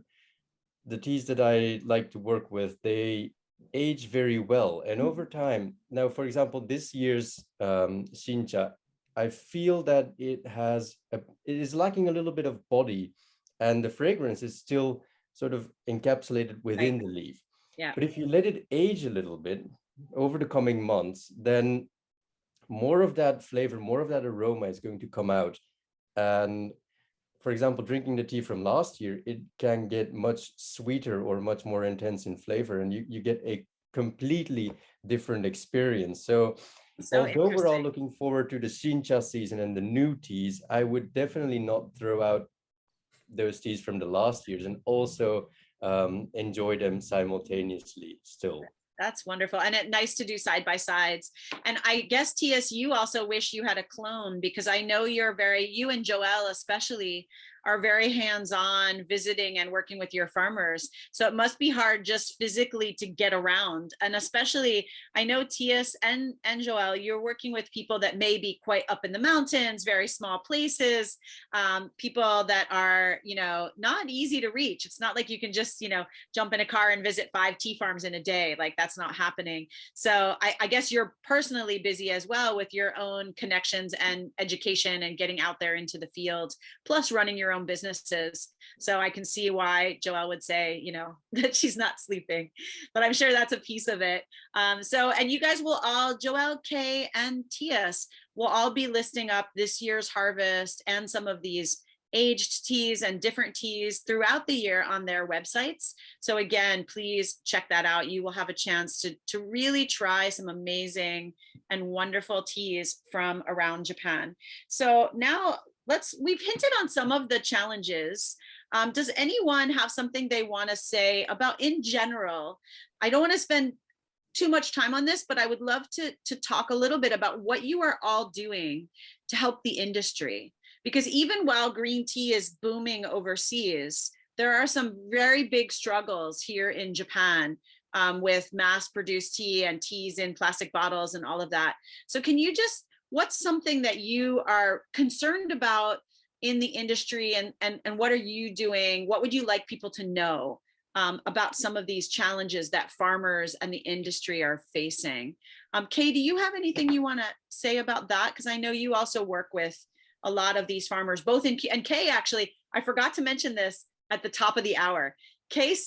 [SPEAKER 4] the teas that I like to work with, they age very well. And over time, now, for example, this year's Shincha, I feel that it is lacking a little bit of body, and the fragrance is still sort of encapsulated within the leaf.
[SPEAKER 1] Yeah.
[SPEAKER 4] But if you let it age a little bit over the coming months, then more of that flavor, more of that aroma is going to come out. And for example, drinking the tea from last year, it can get much sweeter or much more intense in flavor, and you get a completely different experience. So although we're all looking forward to the Shincha season and the new teas, I would definitely not throw out those teas from the last years, and also enjoy them simultaneously still.
[SPEAKER 1] That's wonderful. And it's nice to do side by sides. And I guess, Tyas, you also wish you had a clone, because I know you and Joelle especially are very hands-on, visiting and working with your farmers. So it must be hard just physically to get around. And especially, I know Tyas and Joelle, you're working with people that may be quite up in the mountains, very small places, people that are, not easy to reach. It's not like you can just, jump in a car and visit 5 tea farms in a day. Like, that's not happening. So I guess you're personally busy as well with your own connections and education and getting out there into the field, plus running your own businesses. So I can see why Joelle would say, that she's not sleeping, but I'm sure that's a piece of it. And you guys will all, Joelle, Kay, and Tyas will all be listing up this year's harvest and some of these aged teas and different teas throughout the year on their websites. So again, please check that out. You will have a chance to really try some amazing and wonderful teas from around Japan. So now we've hinted on some of the challenges. Does anyone have something they want to say about, in general? I don't want to spend too much time on this, but I would love to talk a little bit about what you are all doing to help the industry. Because even while green tea is booming overseas, there are some very big struggles here in Japan with mass-produced tea and teas in plastic bottles and all of that. So what's something that you are concerned about in the industry, and what are you doing? What would you like people to know about some of these challenges that farmers and the industry are facing? Kay, do you have anything you want to say about that? Because I know you also work with a lot of these farmers, and Kay, actually, I forgot to mention this at the top of the hour. Kay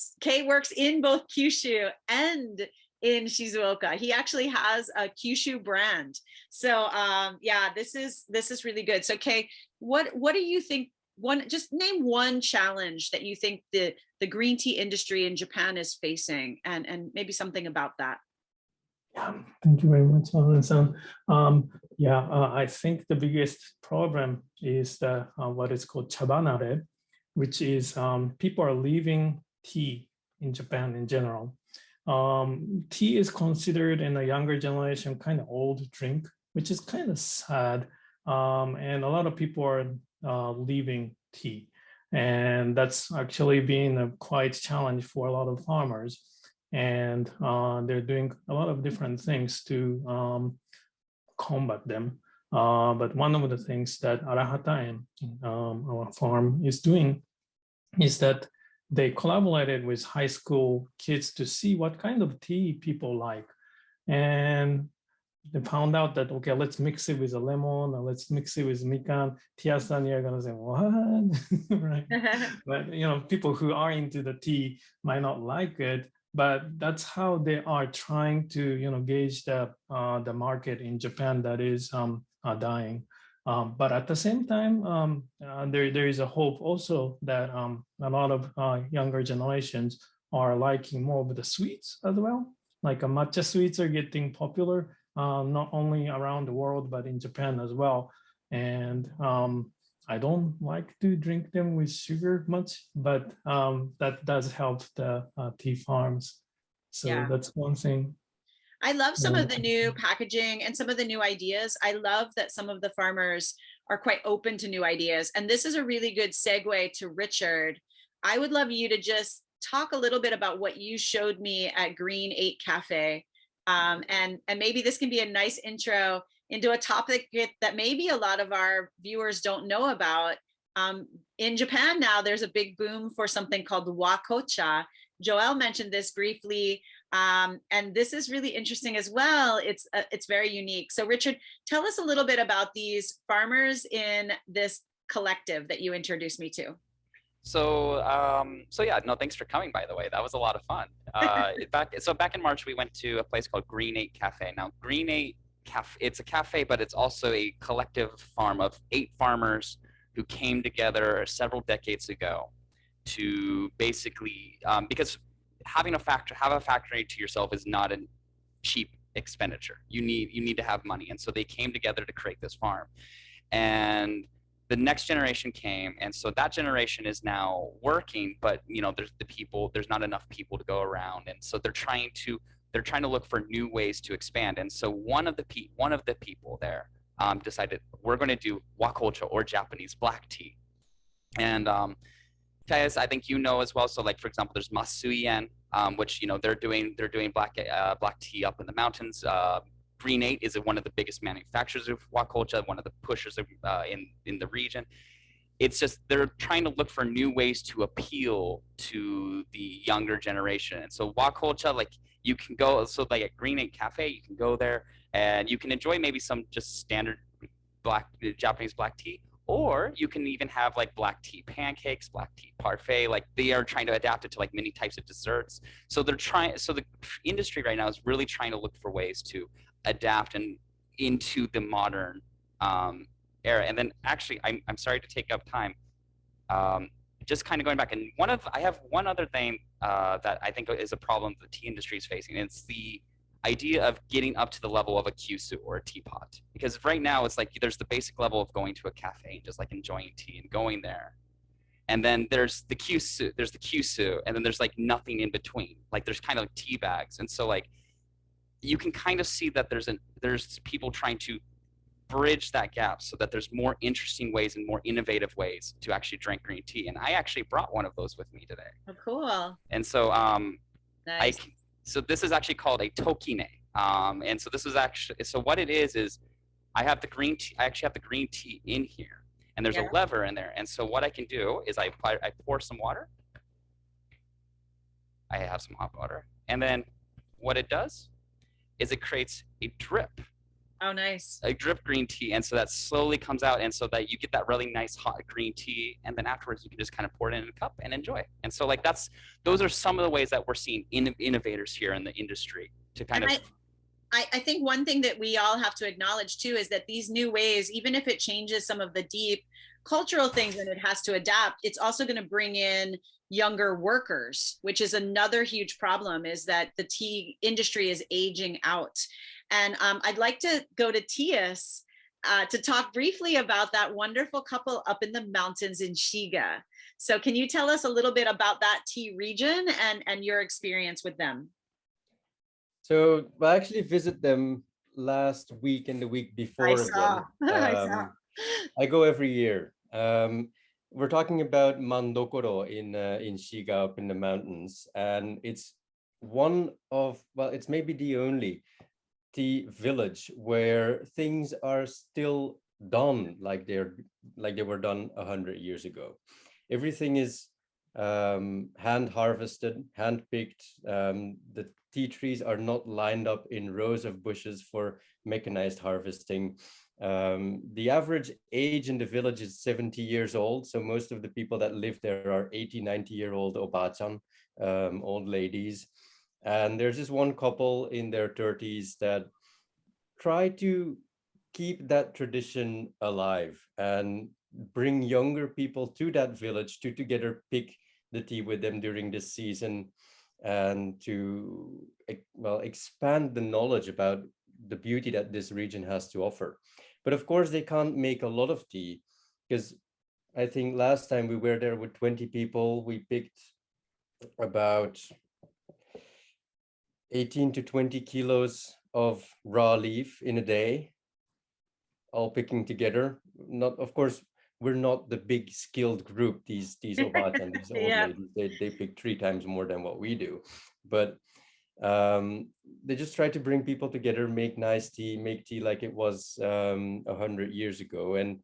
[SPEAKER 1] works in both Kyushu and in Shizuoka. He actually has a Kyushu brand. So this is really good. So Kay, what do you think? Just name one challenge that you think the green tea industry in Japan is facing, and maybe something about that.
[SPEAKER 3] Yeah, thank you very much, Lauren-san. I think the biggest problem is what is called chabanare, which is people are leaving tea in Japan in general. Tea is considered in the younger generation kind of old drink, which is kind of sad. And a lot of people are leaving tea. And that's actually been a quite challenge for a lot of farmers. And they're doing a lot of different things to combat them. But one of the things that Arahata our farm is doing is that they collaborated with high school kids to see what kind of tea people like. And they found out that, okay, let's mix it with a lemon, or let's mix it with mikan. Tyas-san, you're gonna say, what? Right? But people who are into the tea might not like it, but that's how they are trying to gauge the market in Japan that is dying. But at the same time, there is a hope also that a lot of younger generations are liking more of the sweets as well. Like matcha sweets are getting popular, not only around the world, but in Japan as well. And I don't like to drink them with sugar much, but that does help the tea farms. So that's one thing.
[SPEAKER 1] I love some of the new packaging and some of the new ideas. I love that some of the farmers are quite open to new ideas. And this is a really good segue to Richard. I would love you to just talk a little bit about what you showed me at Green 8 Cafe. And maybe this can be a nice intro into a topic that maybe a lot of our viewers don't know about. In Japan now, there's a big boom for something called wakocha. Joelle mentioned this briefly, and this is really interesting as well. It's very unique. So Richard, tell us a little bit about these farmers in this collective that you introduced me to.
[SPEAKER 5] So yeah, no, thanks for coming, by the way. That was a lot of fun. Back in March, we went to a place called Green 8 Cafe. Now, Green 8 Cafe, it's a cafe, but it's also a collective farm of 8 farmers who came together several decades ago to basically, because have a factory to yourself is not a cheap expenditure. You need to have money. And so they came together to create this farm. And the next generation came, and so that generation is now working, but there's not enough people to go around, and so they're trying to look for new ways to expand. And so one of the people there decided, we're going to do wakocha, or Japanese black tea. And Tyas, I think you know as well. So like for example, there's Masuien, which they're doing black tea up in the mountains. Green 8 is one of the biggest manufacturers of Wakolcha, one of the pushers of, in the region. It's just they're trying to look for new ways to appeal to the younger generation. And so Wakolcha, like you can go, so like at Green 8 Cafe, you can go there and you can enjoy maybe some just standard Japanese black tea, or you can even have like black tea pancakes, black tea parfait. Like they are trying to adapt it to like many types of desserts. So they're trying. So the industry right now is really trying to look for ways to adapt and into the modern era. And then actually, I'm sorry to take up time. Just kind of going back, and I have one other thing that I think is a problem the tea industry is facing. And it's the idea of getting up to the level of a kyusu or a teapot. Because right now it's like there's the basic level of going to a cafe and just like enjoying tea and going there. And then there's the kyusu, and then there's like nothing in between. Like there's kind of like tea bags. And so like you can kind of see that there's people trying to bridge that gap so that there's more interesting ways and more innovative ways to actually drink green tea. And I actually brought one of those with me today.
[SPEAKER 1] Oh, cool.
[SPEAKER 5] And so
[SPEAKER 1] Nice.
[SPEAKER 5] so this is actually called a tokine. And so this is actually, so what it is I have the green tea, I actually have the green tea in here, and there's a lever in there. And so what I can do is I pour some water. I have some hot water. And then what it does is it creates a drip.
[SPEAKER 1] Oh, nice.
[SPEAKER 5] A drip green tea. And so that slowly comes out. And so that you get that really nice hot green tea. And then afterwards, you can just kind of pour it in a cup and enjoy. And so like those are some of the ways that we're seeing innovators here in the industry to kind of.
[SPEAKER 1] I think one thing that we all have to acknowledge too is that these new ways, even if it changes some of the deep cultural things and it has to adapt, it's also going to bring in younger workers, which is another huge problem, is that the tea industry is aging out. And I'd like to go to Tyas to talk briefly about that wonderful couple up in the mountains in Shiga. So can you tell us a little bit about that tea region and your experience with them?
[SPEAKER 4] So I actually visited them last week and the week before.
[SPEAKER 1] I saw.
[SPEAKER 4] I go every year. We're talking about Mandokoro in Shiga up in the mountains, and it's it's maybe the only tea village where things are still done like they were done 100 years ago. Everything is hand harvested, hand picked. The tea trees are not lined up in rows of bushes for mechanized harvesting. The average age in the village is 70 years old. So most of the people that live there are 80, 90-year-old obachan, old ladies. And there's this one couple in their 30s that try to keep that tradition alive and bring younger people to that village to together pick the tea with them during this season, and to expand the knowledge about the beauty that this region has to offer. But of course, they can't make a lot of tea, because I think last time we were there with 20 people, we picked about 18 to 20 kilos of raw leaf in a day, all picking together. Not, of course, we're not the big skilled group, these obachan, these old ladies, they pick 3 times more than what we do. But they just try to bring people together, make nice tea, make tea like it was 100 years ago. And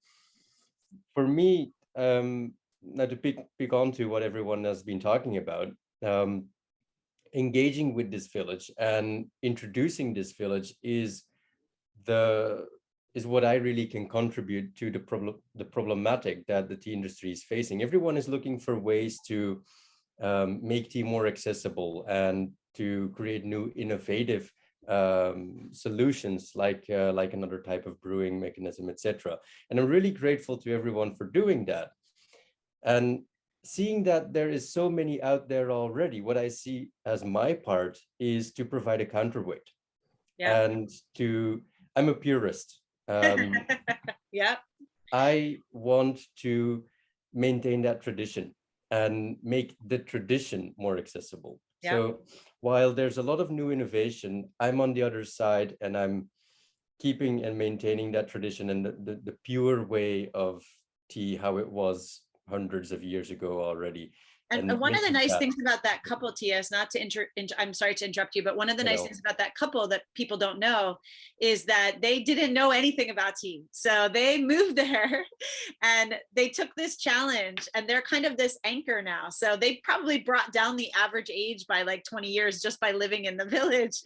[SPEAKER 4] for me, now to pick onto what everyone has been talking about, engaging with this village and introducing this village is what I really can contribute to the problematic that the tea industry is facing. Everyone is looking for ways to make tea more accessible and to create new innovative solutions like another type of brewing mechanism, etc. And I'm really grateful to everyone for doing that. And seeing that there is so many out there already, what I see as my part is to provide a counterweight. Yeah. And I'm a purist.
[SPEAKER 1] Yeah.
[SPEAKER 4] I want to maintain that tradition and make the tradition more accessible. Yeah. So while there's a lot of new innovation, I'm on the other side and I'm keeping and maintaining that tradition and the pure way of tea, how it was hundreds of years ago already.
[SPEAKER 1] And one of the
[SPEAKER 4] making
[SPEAKER 1] nice
[SPEAKER 4] that,
[SPEAKER 1] things about that couple, Tyas, not to I'm sorry to interrupt you, but one of the nice things about that couple that people don't know is that they didn't know anything about tea. So they moved there and they took this challenge, and they're kind of this anchor now. So they probably brought down the average age by like 20 years just by living in the village.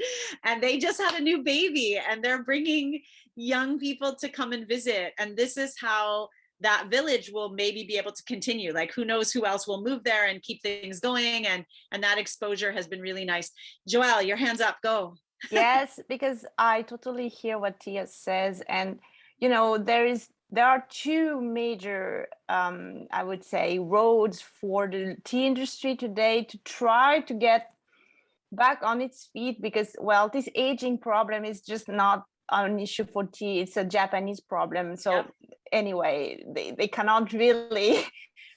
[SPEAKER 1] And they just had a new baby, and they're bringing young people to come and visit. And this is how that village will maybe be able to continue. Like, who knows who else will move there and keep things going. And that exposure has been really nice. Joelle, your hand's up, go.
[SPEAKER 2] Yes, because I totally hear what Tia says. And, you know, there are two major, I would say, roads for the tea industry today to try to get back on its feet, because, well, this aging problem is just not an issue for tea. It's a Japanese problem. So anyway, they cannot really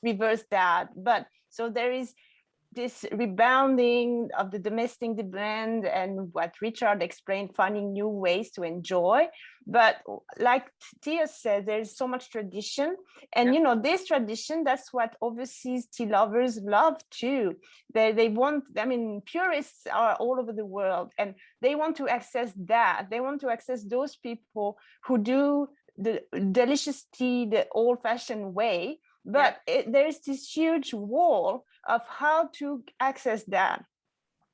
[SPEAKER 2] reverse that. But so there is this rebounding of the domestic demand, and what Richard explained, finding new ways to enjoy. But like Tia said, there's so much tradition, and you know, this tradition, that's what overseas tea lovers love too. They want, I mean, purists are all over the world, and they want to access that. They want to access those people who do the delicious tea the old-fashioned way. But there's this huge wall of how to access that.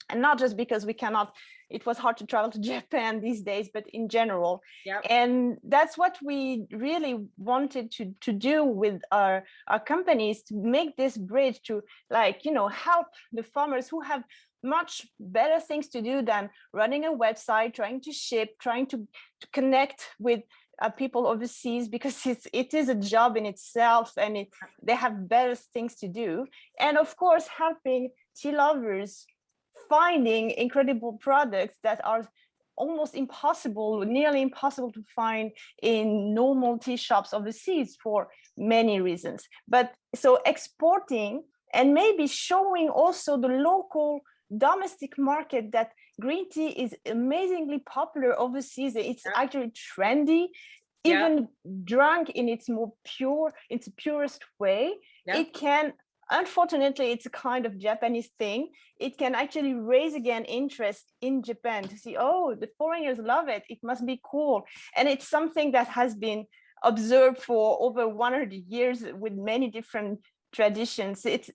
[SPEAKER 2] And not just because we cannot, it was hard to travel to Japan these days, but in general. And that's what we really wanted to do with our companies, to make this bridge to, like, you know, help the farmers who have much better things to do than running a website, trying to ship, trying to connect with people overseas, because it is a job in itself, and they have better things to do. And of course, helping tea lovers finding incredible products that are almost impossible, nearly impossible to find in normal tea shops overseas for many reasons. But so exporting and maybe showing also the local domestic market that green tea is amazingly popular overseas. It's actually trendy, even drunk in its more pure, its purest way. It can, unfortunately, it's a kind of Japanese thing. It can actually raise again interest in Japan to see, oh, the foreigners love it. It must be cool. And it's something that has been observed for over 100 years with many different traditions. It's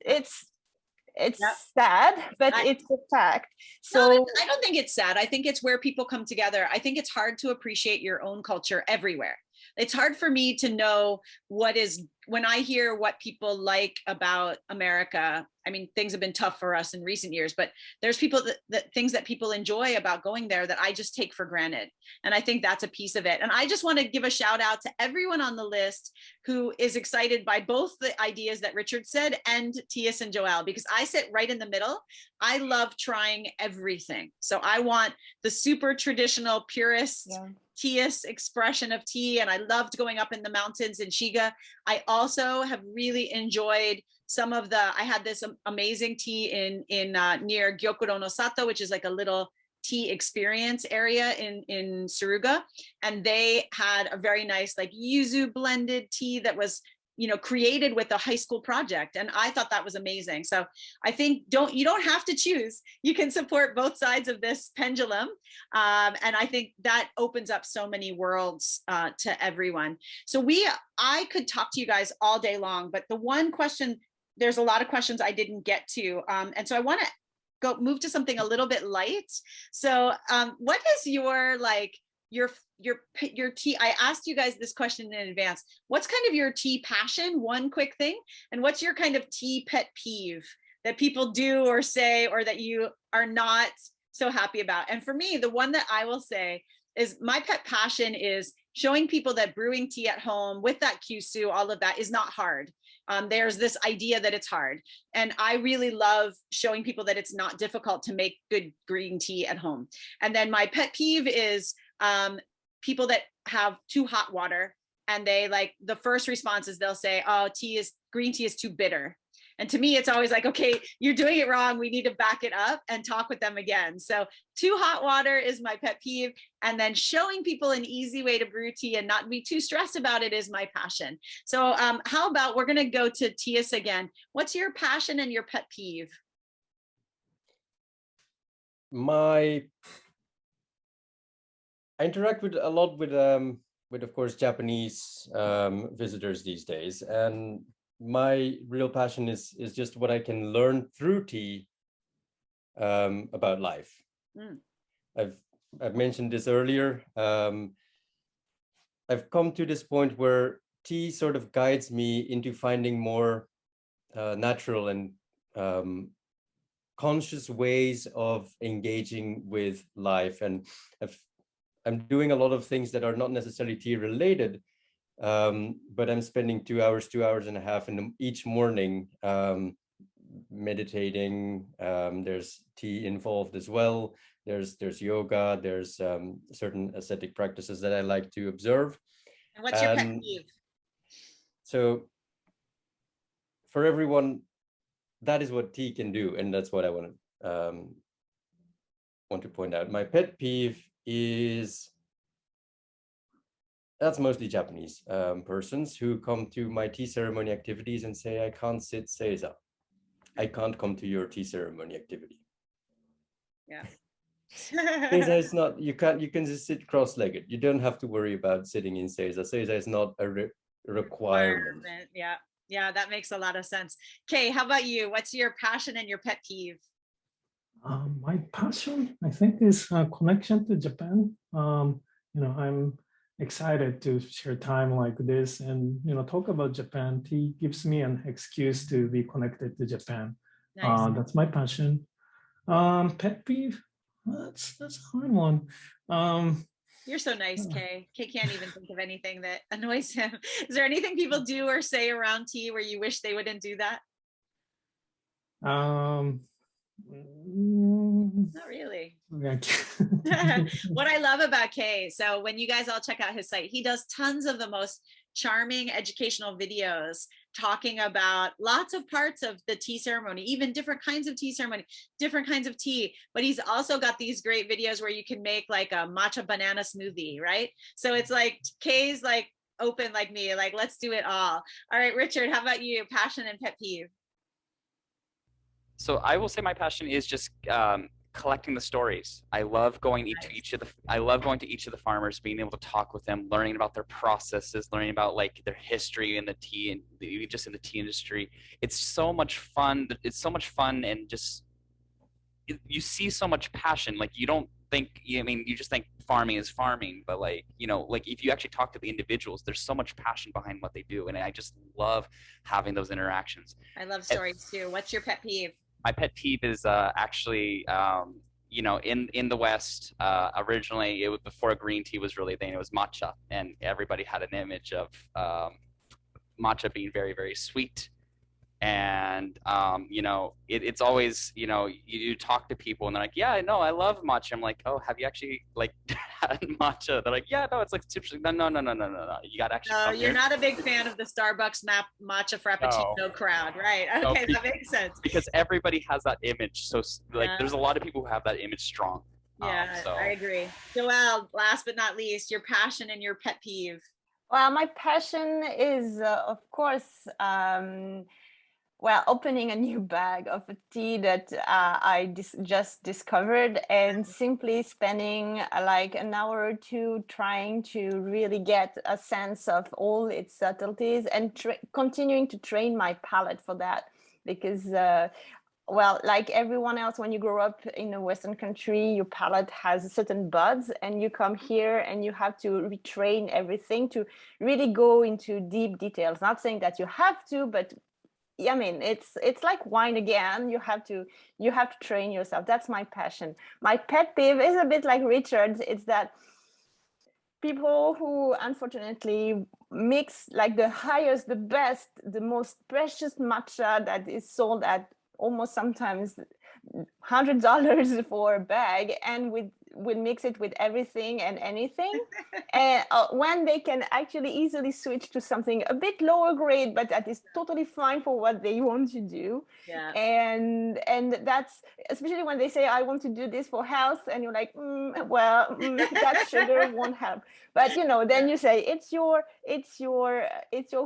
[SPEAKER 2] sad, but it's a fact. So
[SPEAKER 1] no, I don't think it's sad. I think it's where people come together. I think it's hard to appreciate your own culture everywhere. It's hard for me to know what is, when I hear what people like about America. I mean, things have been tough for us in recent years, but there's people that things that people enjoy about going there that I just take for granted. And I think that's a piece of it. And I just want to give a shout out to everyone on the list who is excited by both the ideas that Richard said and Tyas and Joelle, because I sit right in the middle. I love trying everything. So I want the super traditional purist Tyas expression of tea. And I loved going up in the mountains in Shiga. I also have really enjoyed some of I had this amazing tea in near Gyokuro no Sato, which is like a little tea experience area in Suruga. And they had a very nice like yuzu blended tea that was, you know, created with a high school project. And I thought that was amazing. So I think you don't have to choose. You can support both sides of this pendulum. And I think that opens up so many worlds to everyone. So I could talk to you guys all day long, but the one question, there's a lot of questions I didn't get to. And so I want to move to something a little bit light. So what is your, like, your tea? I asked you guys this question in advance. What's kind of your tea passion? One quick thing. And what's your kind of tea pet peeve that people do or say, or that you are not so happy about? And for me, the one that I will say is my pet passion is showing people that brewing tea at home with that kyusu, all of that is not hard. There's this idea that it's hard. And I really love showing people that it's not difficult to make good green tea at home. And then my pet peeve is people that have too hot water, and they, like, the first response is they'll say, oh, green tea is too bitter. And to me, it's always like, okay, you're doing it wrong. We need to back it up and talk with them again. So too hot water is my pet peeve. And then showing people an easy way to brew tea and not be too stressed about it is my passion. So how about, we're going to go to Tyas again. What's your passion and your pet peeve?
[SPEAKER 4] I interact with a lot with of course Japanese visitors these days, and my real passion is just what I can learn through tea about life. I've mentioned this earlier. I've come to this point where tea sort of guides me into finding more natural and conscious ways of engaging with life, and I'm doing a lot of things that are not necessarily tea related, but I'm spending 2 hours, 2.5 hours each morning meditating. There's tea involved as well. There's yoga. There's certain ascetic practices that I like to observe.
[SPEAKER 1] And what's your pet peeve?
[SPEAKER 4] So for everyone, that is what tea can do, and that's what I want to point out. My pet peeve is that's mostly Japanese persons who come to my tea ceremony activities and say, I can't sit seiza. I can't come to your tea ceremony activity.
[SPEAKER 1] Yeah.
[SPEAKER 4] Seiza is not, you can just sit cross-legged. You don't have to worry about sitting in seiza. Seiza is not a requirement.
[SPEAKER 1] Yeah, that makes a lot of sense. Kay, how about you? What's your passion and your pet peeve?
[SPEAKER 3] My passion, I think, is connection to Japan. I'm excited to share time like this and talk about Japan. Tea gives me an excuse to be connected to Japan.
[SPEAKER 1] Nice.
[SPEAKER 3] That's my passion. Pet peeve, that's a hard one.
[SPEAKER 1] You're so nice, Kay. Kay can't even think of anything that annoys him. Is there anything people do or say around tea where you wish they wouldn't do that? Not really. What I love about Kay, so when you guys all check out his site, he does tons of the most charming educational videos talking about lots of parts of the tea ceremony, even different kinds of tea ceremony, different kinds of tea. But he's also got these great videos where you can make like a matcha banana smoothie, right? So it's like Kay's like open like me, like let's do it all. All right, Richard, how about you? Passion and pet peeve?
[SPEAKER 5] So I will say my passion is just collecting the stories. I love going to each of the farmers, being able to talk with them, learning about their processes, learning about like their history in the tea and just in the tea industry. It's so much fun. It's so much fun, and just you see so much passion. Like you don't think, you just think farming is farming, but like if you actually talk to the individuals, there's so much passion behind what they do, and I just love having those interactions.
[SPEAKER 1] I love stories too. What's your pet peeve?
[SPEAKER 5] My pet peeve is actually, in the West, originally it was before green tea was really a thing, it was matcha, and everybody had an image of matcha being very, very sweet. And, it's always, you talk to people and they're like, yeah, no, I love matcha. I'm like, oh, have you actually like had matcha? They're like, yeah, no, it's like super sweet. No. You got to actually.
[SPEAKER 1] No, you're not a big fan of the Starbucks matcha frappuccino crowd, right? Okay, that makes sense.
[SPEAKER 5] Because everybody has that image. So like, there's a lot of people who have that image strong.
[SPEAKER 1] Yeah, I agree. Joelle, last but not least, your passion and your pet peeve.
[SPEAKER 2] Well, my passion is, of course, opening a new bag of a tea that I just discovered, and simply spending like an hour or two trying to really get a sense of all its subtleties, and continuing to train my palate for that. Because, like everyone else, when you grow up in a Western country, your palate has certain buds, and you come here and you have to retrain everything to really go into deep details. Not saying that you have to, but it's like wine again. You have to train yourself. That's my passion. My pet peeve is a bit like Richard's. It's that people who unfortunately mix like the highest, the best, the most precious matcha that is sold at almost sometimes $100 for a bag, and with will mix it with everything and anything. And when they can actually easily switch to something a bit lower grade, but that is totally fine for what they want to do.
[SPEAKER 1] Yeah.
[SPEAKER 2] And that's especially when they say, I want to do this for health, and you're like, that sugar won't help. But then you say it's your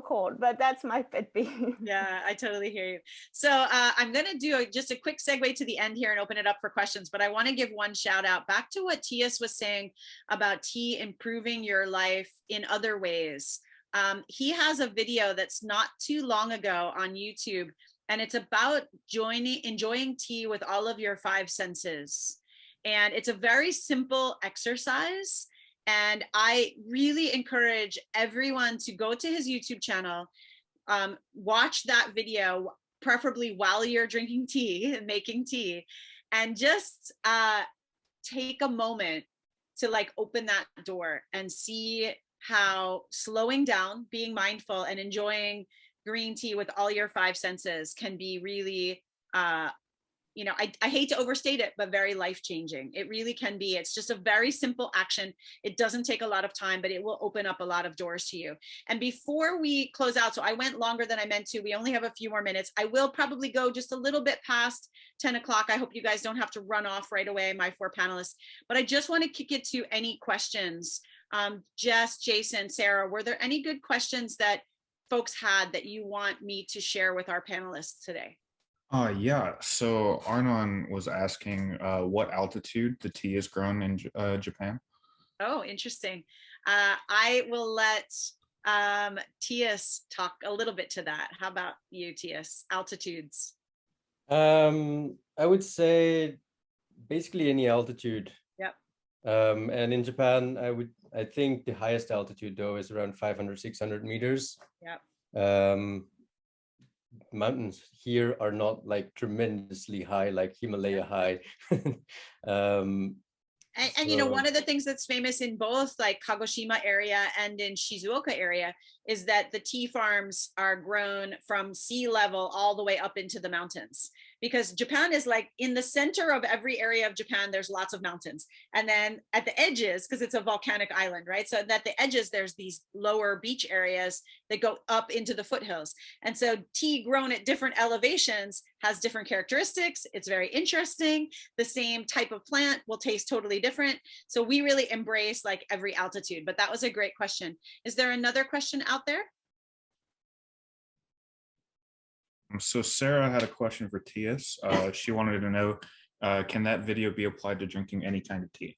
[SPEAKER 2] call. But that's my pet peeve.
[SPEAKER 1] Yeah, I totally hear you. So I'm going to do just a quick segue to the end here and open it up for questions, but I want to give one shout out back to what Tyas was saying about tea improving your life in other ways. He has a video that's not too long ago on YouTube, and it's about enjoying tea with all of your 5 senses. And it's a very simple exercise. And I really encourage everyone to go to his YouTube channel, watch that video, preferably while you're drinking tea and making tea, and just take a moment to like open that door and see how slowing down, being mindful, and enjoying green tea with all your 5 senses can be really, I hate to overstate it, but very life-changing. It really can be. It's just a very simple action. It doesn't take a lot of time, but it will open up a lot of doors to you. And before we close out, so I went longer than I meant to. We only have a few more minutes. I will probably go just a little bit past 10 o'clock. I hope you guys don't have to run off right away, my 4 panelists. But I just want to kick it to any questions. Jess, Jason, Sarah, were there any good questions that folks had that you want me to share with our panelists today?
[SPEAKER 6] Yeah, so Arnon was asking what altitude the tea is grown in Japan.
[SPEAKER 1] Oh, interesting. I will let Tyas talk a little bit to that. How about you, Tyas? Altitudes.
[SPEAKER 4] I would say basically any altitude.
[SPEAKER 1] Yep.
[SPEAKER 4] And in Japan, I think the highest altitude though is around 500, 600 meters.
[SPEAKER 1] Yep.
[SPEAKER 4] Mountains here are not like tremendously high, like Himalaya high.
[SPEAKER 1] And one of the things that's famous in both like Kagoshima area and in Shizuoka area is that the tea farms are grown from sea level all the way up into the mountains, because Japan is like in the center of every area of Japan, there's lots of mountains. And then at the edges, because it's a volcanic island, right? So at the edges, there's these lower beach areas that go up into the foothills. And so tea grown at different elevations has different characteristics. It's very interesting. The same type of plant will taste totally different. So we really embrace like every altitude, but that was a great question. Is there another question out there?
[SPEAKER 6] So Sarah had a question for Tyas. She wanted to know, can that video be applied to drinking any kind of tea?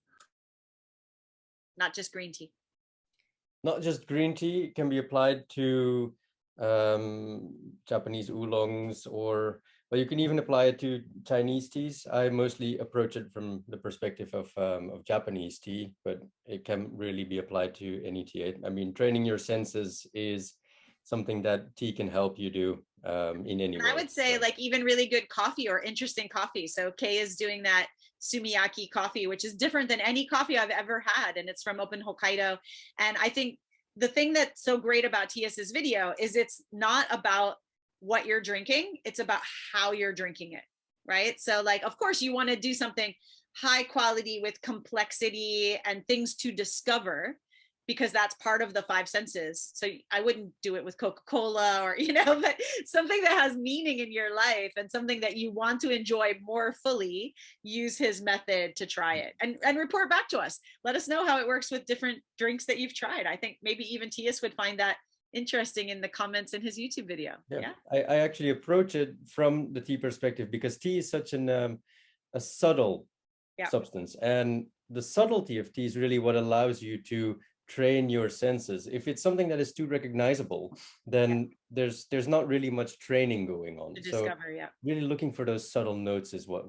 [SPEAKER 1] Not just green tea.
[SPEAKER 4] Not just green tea, it can be applied to Japanese oolongs, but you can even apply it to Chinese teas. I mostly approach it from the perspective of Japanese tea, but it can really be applied to any tea. I mean, training your senses is something that tea can help you do in any way.
[SPEAKER 1] I would say like even really good coffee or interesting coffee. So Kay is doing that sumiyaki coffee, which is different than any coffee I've ever had. And it's from Open Hokkaido. And I think the thing that's so great about Tyas's video is it's not about what you're drinking. It's about how you're drinking it, right? So like, of course you want to do something high quality with complexity and things to discover, because that's part of the 5 senses. So I wouldn't do it with Coca-Cola or, but something that has meaning in your life and something that you want to enjoy more fully. Use his method to try it and report back to us. Let us know how it works with different drinks that you've tried. I think maybe even Tyas would find that interesting in the comments in his YouTube video. Yeah.
[SPEAKER 4] I actually approach it from the tea perspective because tea is such a subtle substance, and the subtlety of tea is really what allows you to train your senses. If it's something that is too recognizable, then there's not really much training going on.
[SPEAKER 1] To discover,
[SPEAKER 4] really looking for those subtle notes is what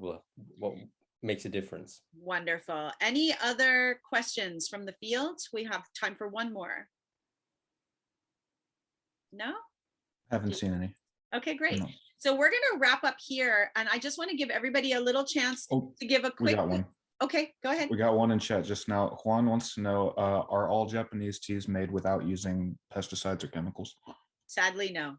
[SPEAKER 4] makes a difference.
[SPEAKER 1] Wonderful. Any other questions from the field? We have time for one more. No?
[SPEAKER 6] Haven't seen any.
[SPEAKER 1] Okay, great.
[SPEAKER 6] No.
[SPEAKER 1] So we're going to wrap up here, and I just want to give everybody a little chance to give a quick.
[SPEAKER 6] We got one.
[SPEAKER 1] Okay, go ahead.
[SPEAKER 6] We got one in chat just now. Juan wants to know, are all Japanese teas made without using pesticides or chemicals?
[SPEAKER 1] Sadly, no.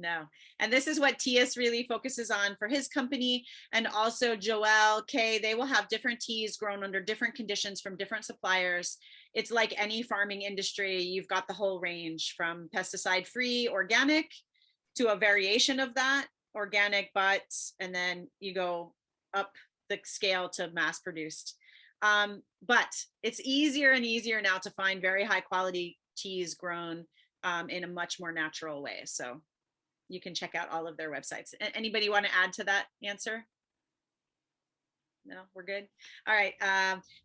[SPEAKER 1] No. And this is what Tyas really focuses on for his company. And also Joelle, Kay, they will have different teas grown under different conditions from different suppliers. It's like any farming industry. You've got the whole range from pesticide-free, organic, to a variation of that, organic, but, and then you go up the scale to mass produced. But it's easier and easier now to find very high quality teas grown in a much more natural way. So you can check out all of their websites. Anybody want to add to that answer? No, we're good. All right.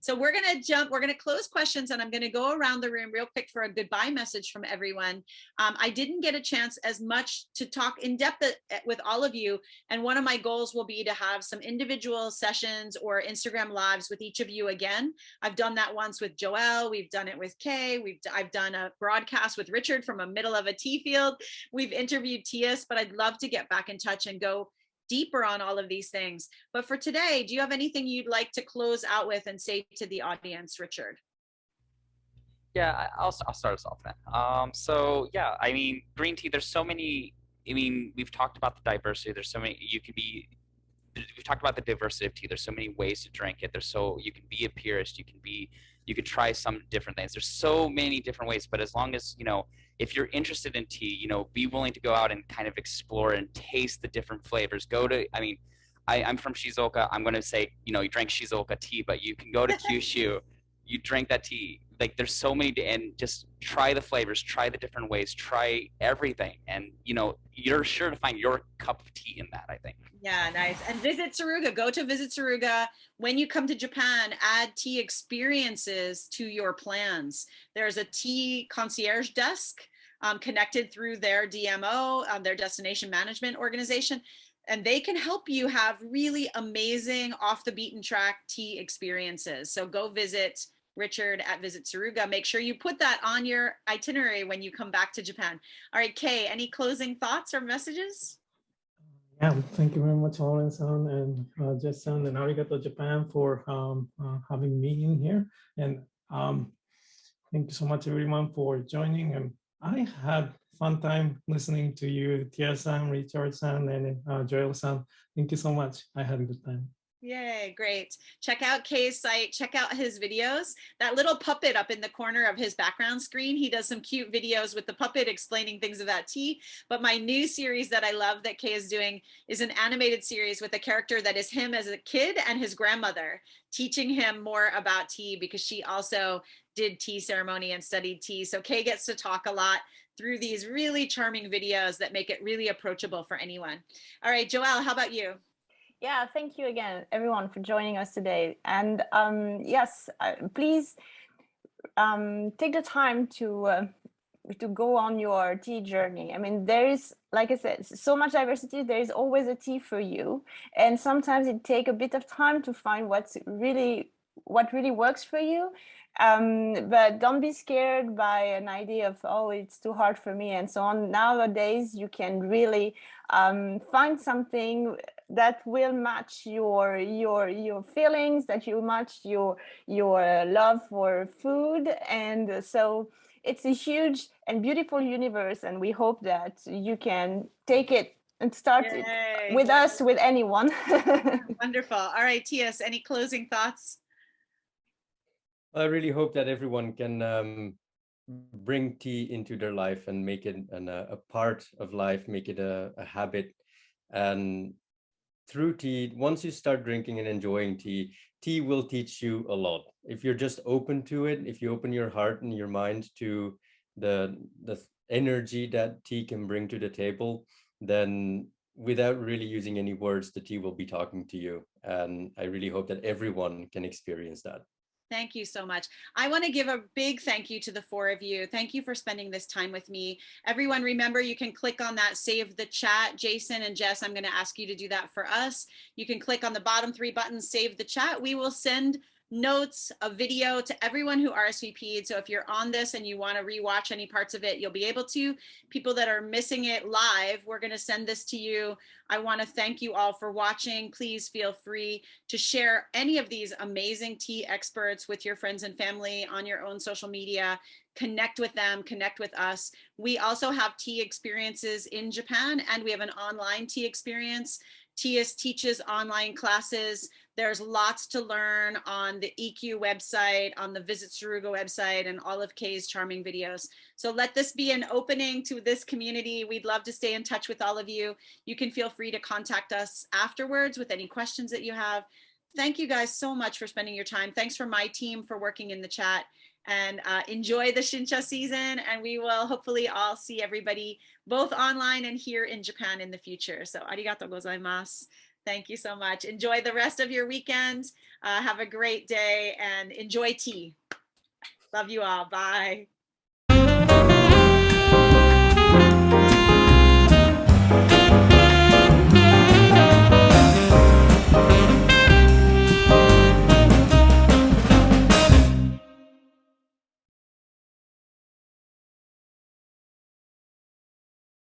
[SPEAKER 1] So we're going to close questions, and I'm going to go around the room real quick for a goodbye message from everyone. I didn't get a chance as much to talk in depth with all of you. And one of my goals will be to have some individual sessions or Instagram lives with each of you again. I've done that once with Joelle. We've done it with Kay. I've done a broadcast with Richard from a middle of a tea field. We've interviewed Tyas, but I'd love to get back in touch and go deeper on all of these things. But for today, do you have anything you'd like to close out with and say to the audience, Richard?
[SPEAKER 5] Yeah, I'll start us off then. So yeah, I mean, green tea, there's so many, I mean, we've talked about the diversity. There's so many, we've talked about the diversity of tea. There's so many ways to drink it. You can be a purist, you could try some different things. There's so many different ways, but as long as, if you're interested in tea, be willing to go out and kind of explore and taste the different flavors. I'm from Shizuoka. I'm going to say, you drank Shizuoka tea, but you can go to Kyushu, you drink that tea. Like there's so many, and just try the flavors, try the different ways, try everything. And, you're sure to find your cup of tea in that, I think.
[SPEAKER 1] Yeah, nice. And visit Suruga. Go to visit Suruga. When you come to Japan, add tea experiences to your plans. There's a tea concierge desk connected through their DMO, their destination management organization, and they can help you have really amazing off the beaten track tea experiences. So go visit Richard at Visit Suruga. Make sure you put that on your itinerary when you come back to Japan. All right, Kay, any closing thoughts or messages?
[SPEAKER 3] Yeah, thank you very much, Lauren-san and Jess-san and Arigato Japan for having me in here. And thank you so much, everyone, for joining. And I had fun time listening to you, Tyas-san, Richard-san, and Joelle-san. Thank you so much. I had a good time.
[SPEAKER 1] Yay, great. Check out Kay's site, check out his videos. That little puppet up in the corner of his background screen, he does some cute videos with the puppet explaining things about tea. But my new series that I love that Kay is doing is an animated series with a character that is him as a kid and his grandmother, teaching him more about tea because she also did tea ceremony and studied tea. So Kay gets to talk a lot through these really charming videos that make it really approachable for anyone. All right, Joelle, how about you?
[SPEAKER 2] Yeah, thank you again, everyone, for joining us today. And yes, please take the time to go on your tea journey. I mean, there is, like I said, so much diversity. There is always a tea for you, and sometimes it takes a bit of time to find what really works for you. But don't be scared by an idea of, oh, it's too hard for me and so on. Nowadays, you can really find something that will match your feelings, that you match your love for food. And so it's a huge and beautiful universe, and we hope that you can take it and start it with us, with anyone.
[SPEAKER 1] Wonderful. All right, Tyas, any closing thoughts?
[SPEAKER 4] I really hope that everyone can bring tea into their life and make it a part of life, make it a habit. And through tea, once you start drinking and enjoying tea, tea will teach you a lot. If you're just open to it, if you open your heart and your mind to the energy that tea can bring to the table, then without really using any words, the tea will be talking to you. And I really hope that everyone can experience that.
[SPEAKER 1] Thank you so much. I want to give a big thank you to the four of you. Thank you for spending this time with me. Everyone, remember, you can click on that save the chat. Jason and Jess, I'm going to ask you to do that for us. You can click on the bottom three buttons, save the chat. We will send notes, a video to everyone who RSVP'd. So if you're on this and you want to rewatch any parts of it, you'll be able to. People that are missing it live, we're going to send this to you. I want to thank you all for watching. Please feel free to share any of these amazing tea experts with your friends and family on your own social media. Connect with them, connect with us. We also have tea experiences in Japan, and we have an online tea experience. Tyas teaches online classes. There's lots to learn on the Ikkyu website, on the Visit Suruga website, and all of Kay's charming videos. So let this be an opening to this community. We'd love to stay in touch with all of you. You can feel free to contact us afterwards with any questions that you have. Thank you guys so much for spending your time. Thanks for my team for working in the chat. And enjoy the Shincha season. And we will hopefully all see everybody both online and here in Japan in the future. So arigato gozaimasu. Thank you so much. Enjoy the rest of your weekend. Have a great day and enjoy tea. Love you all. Bye.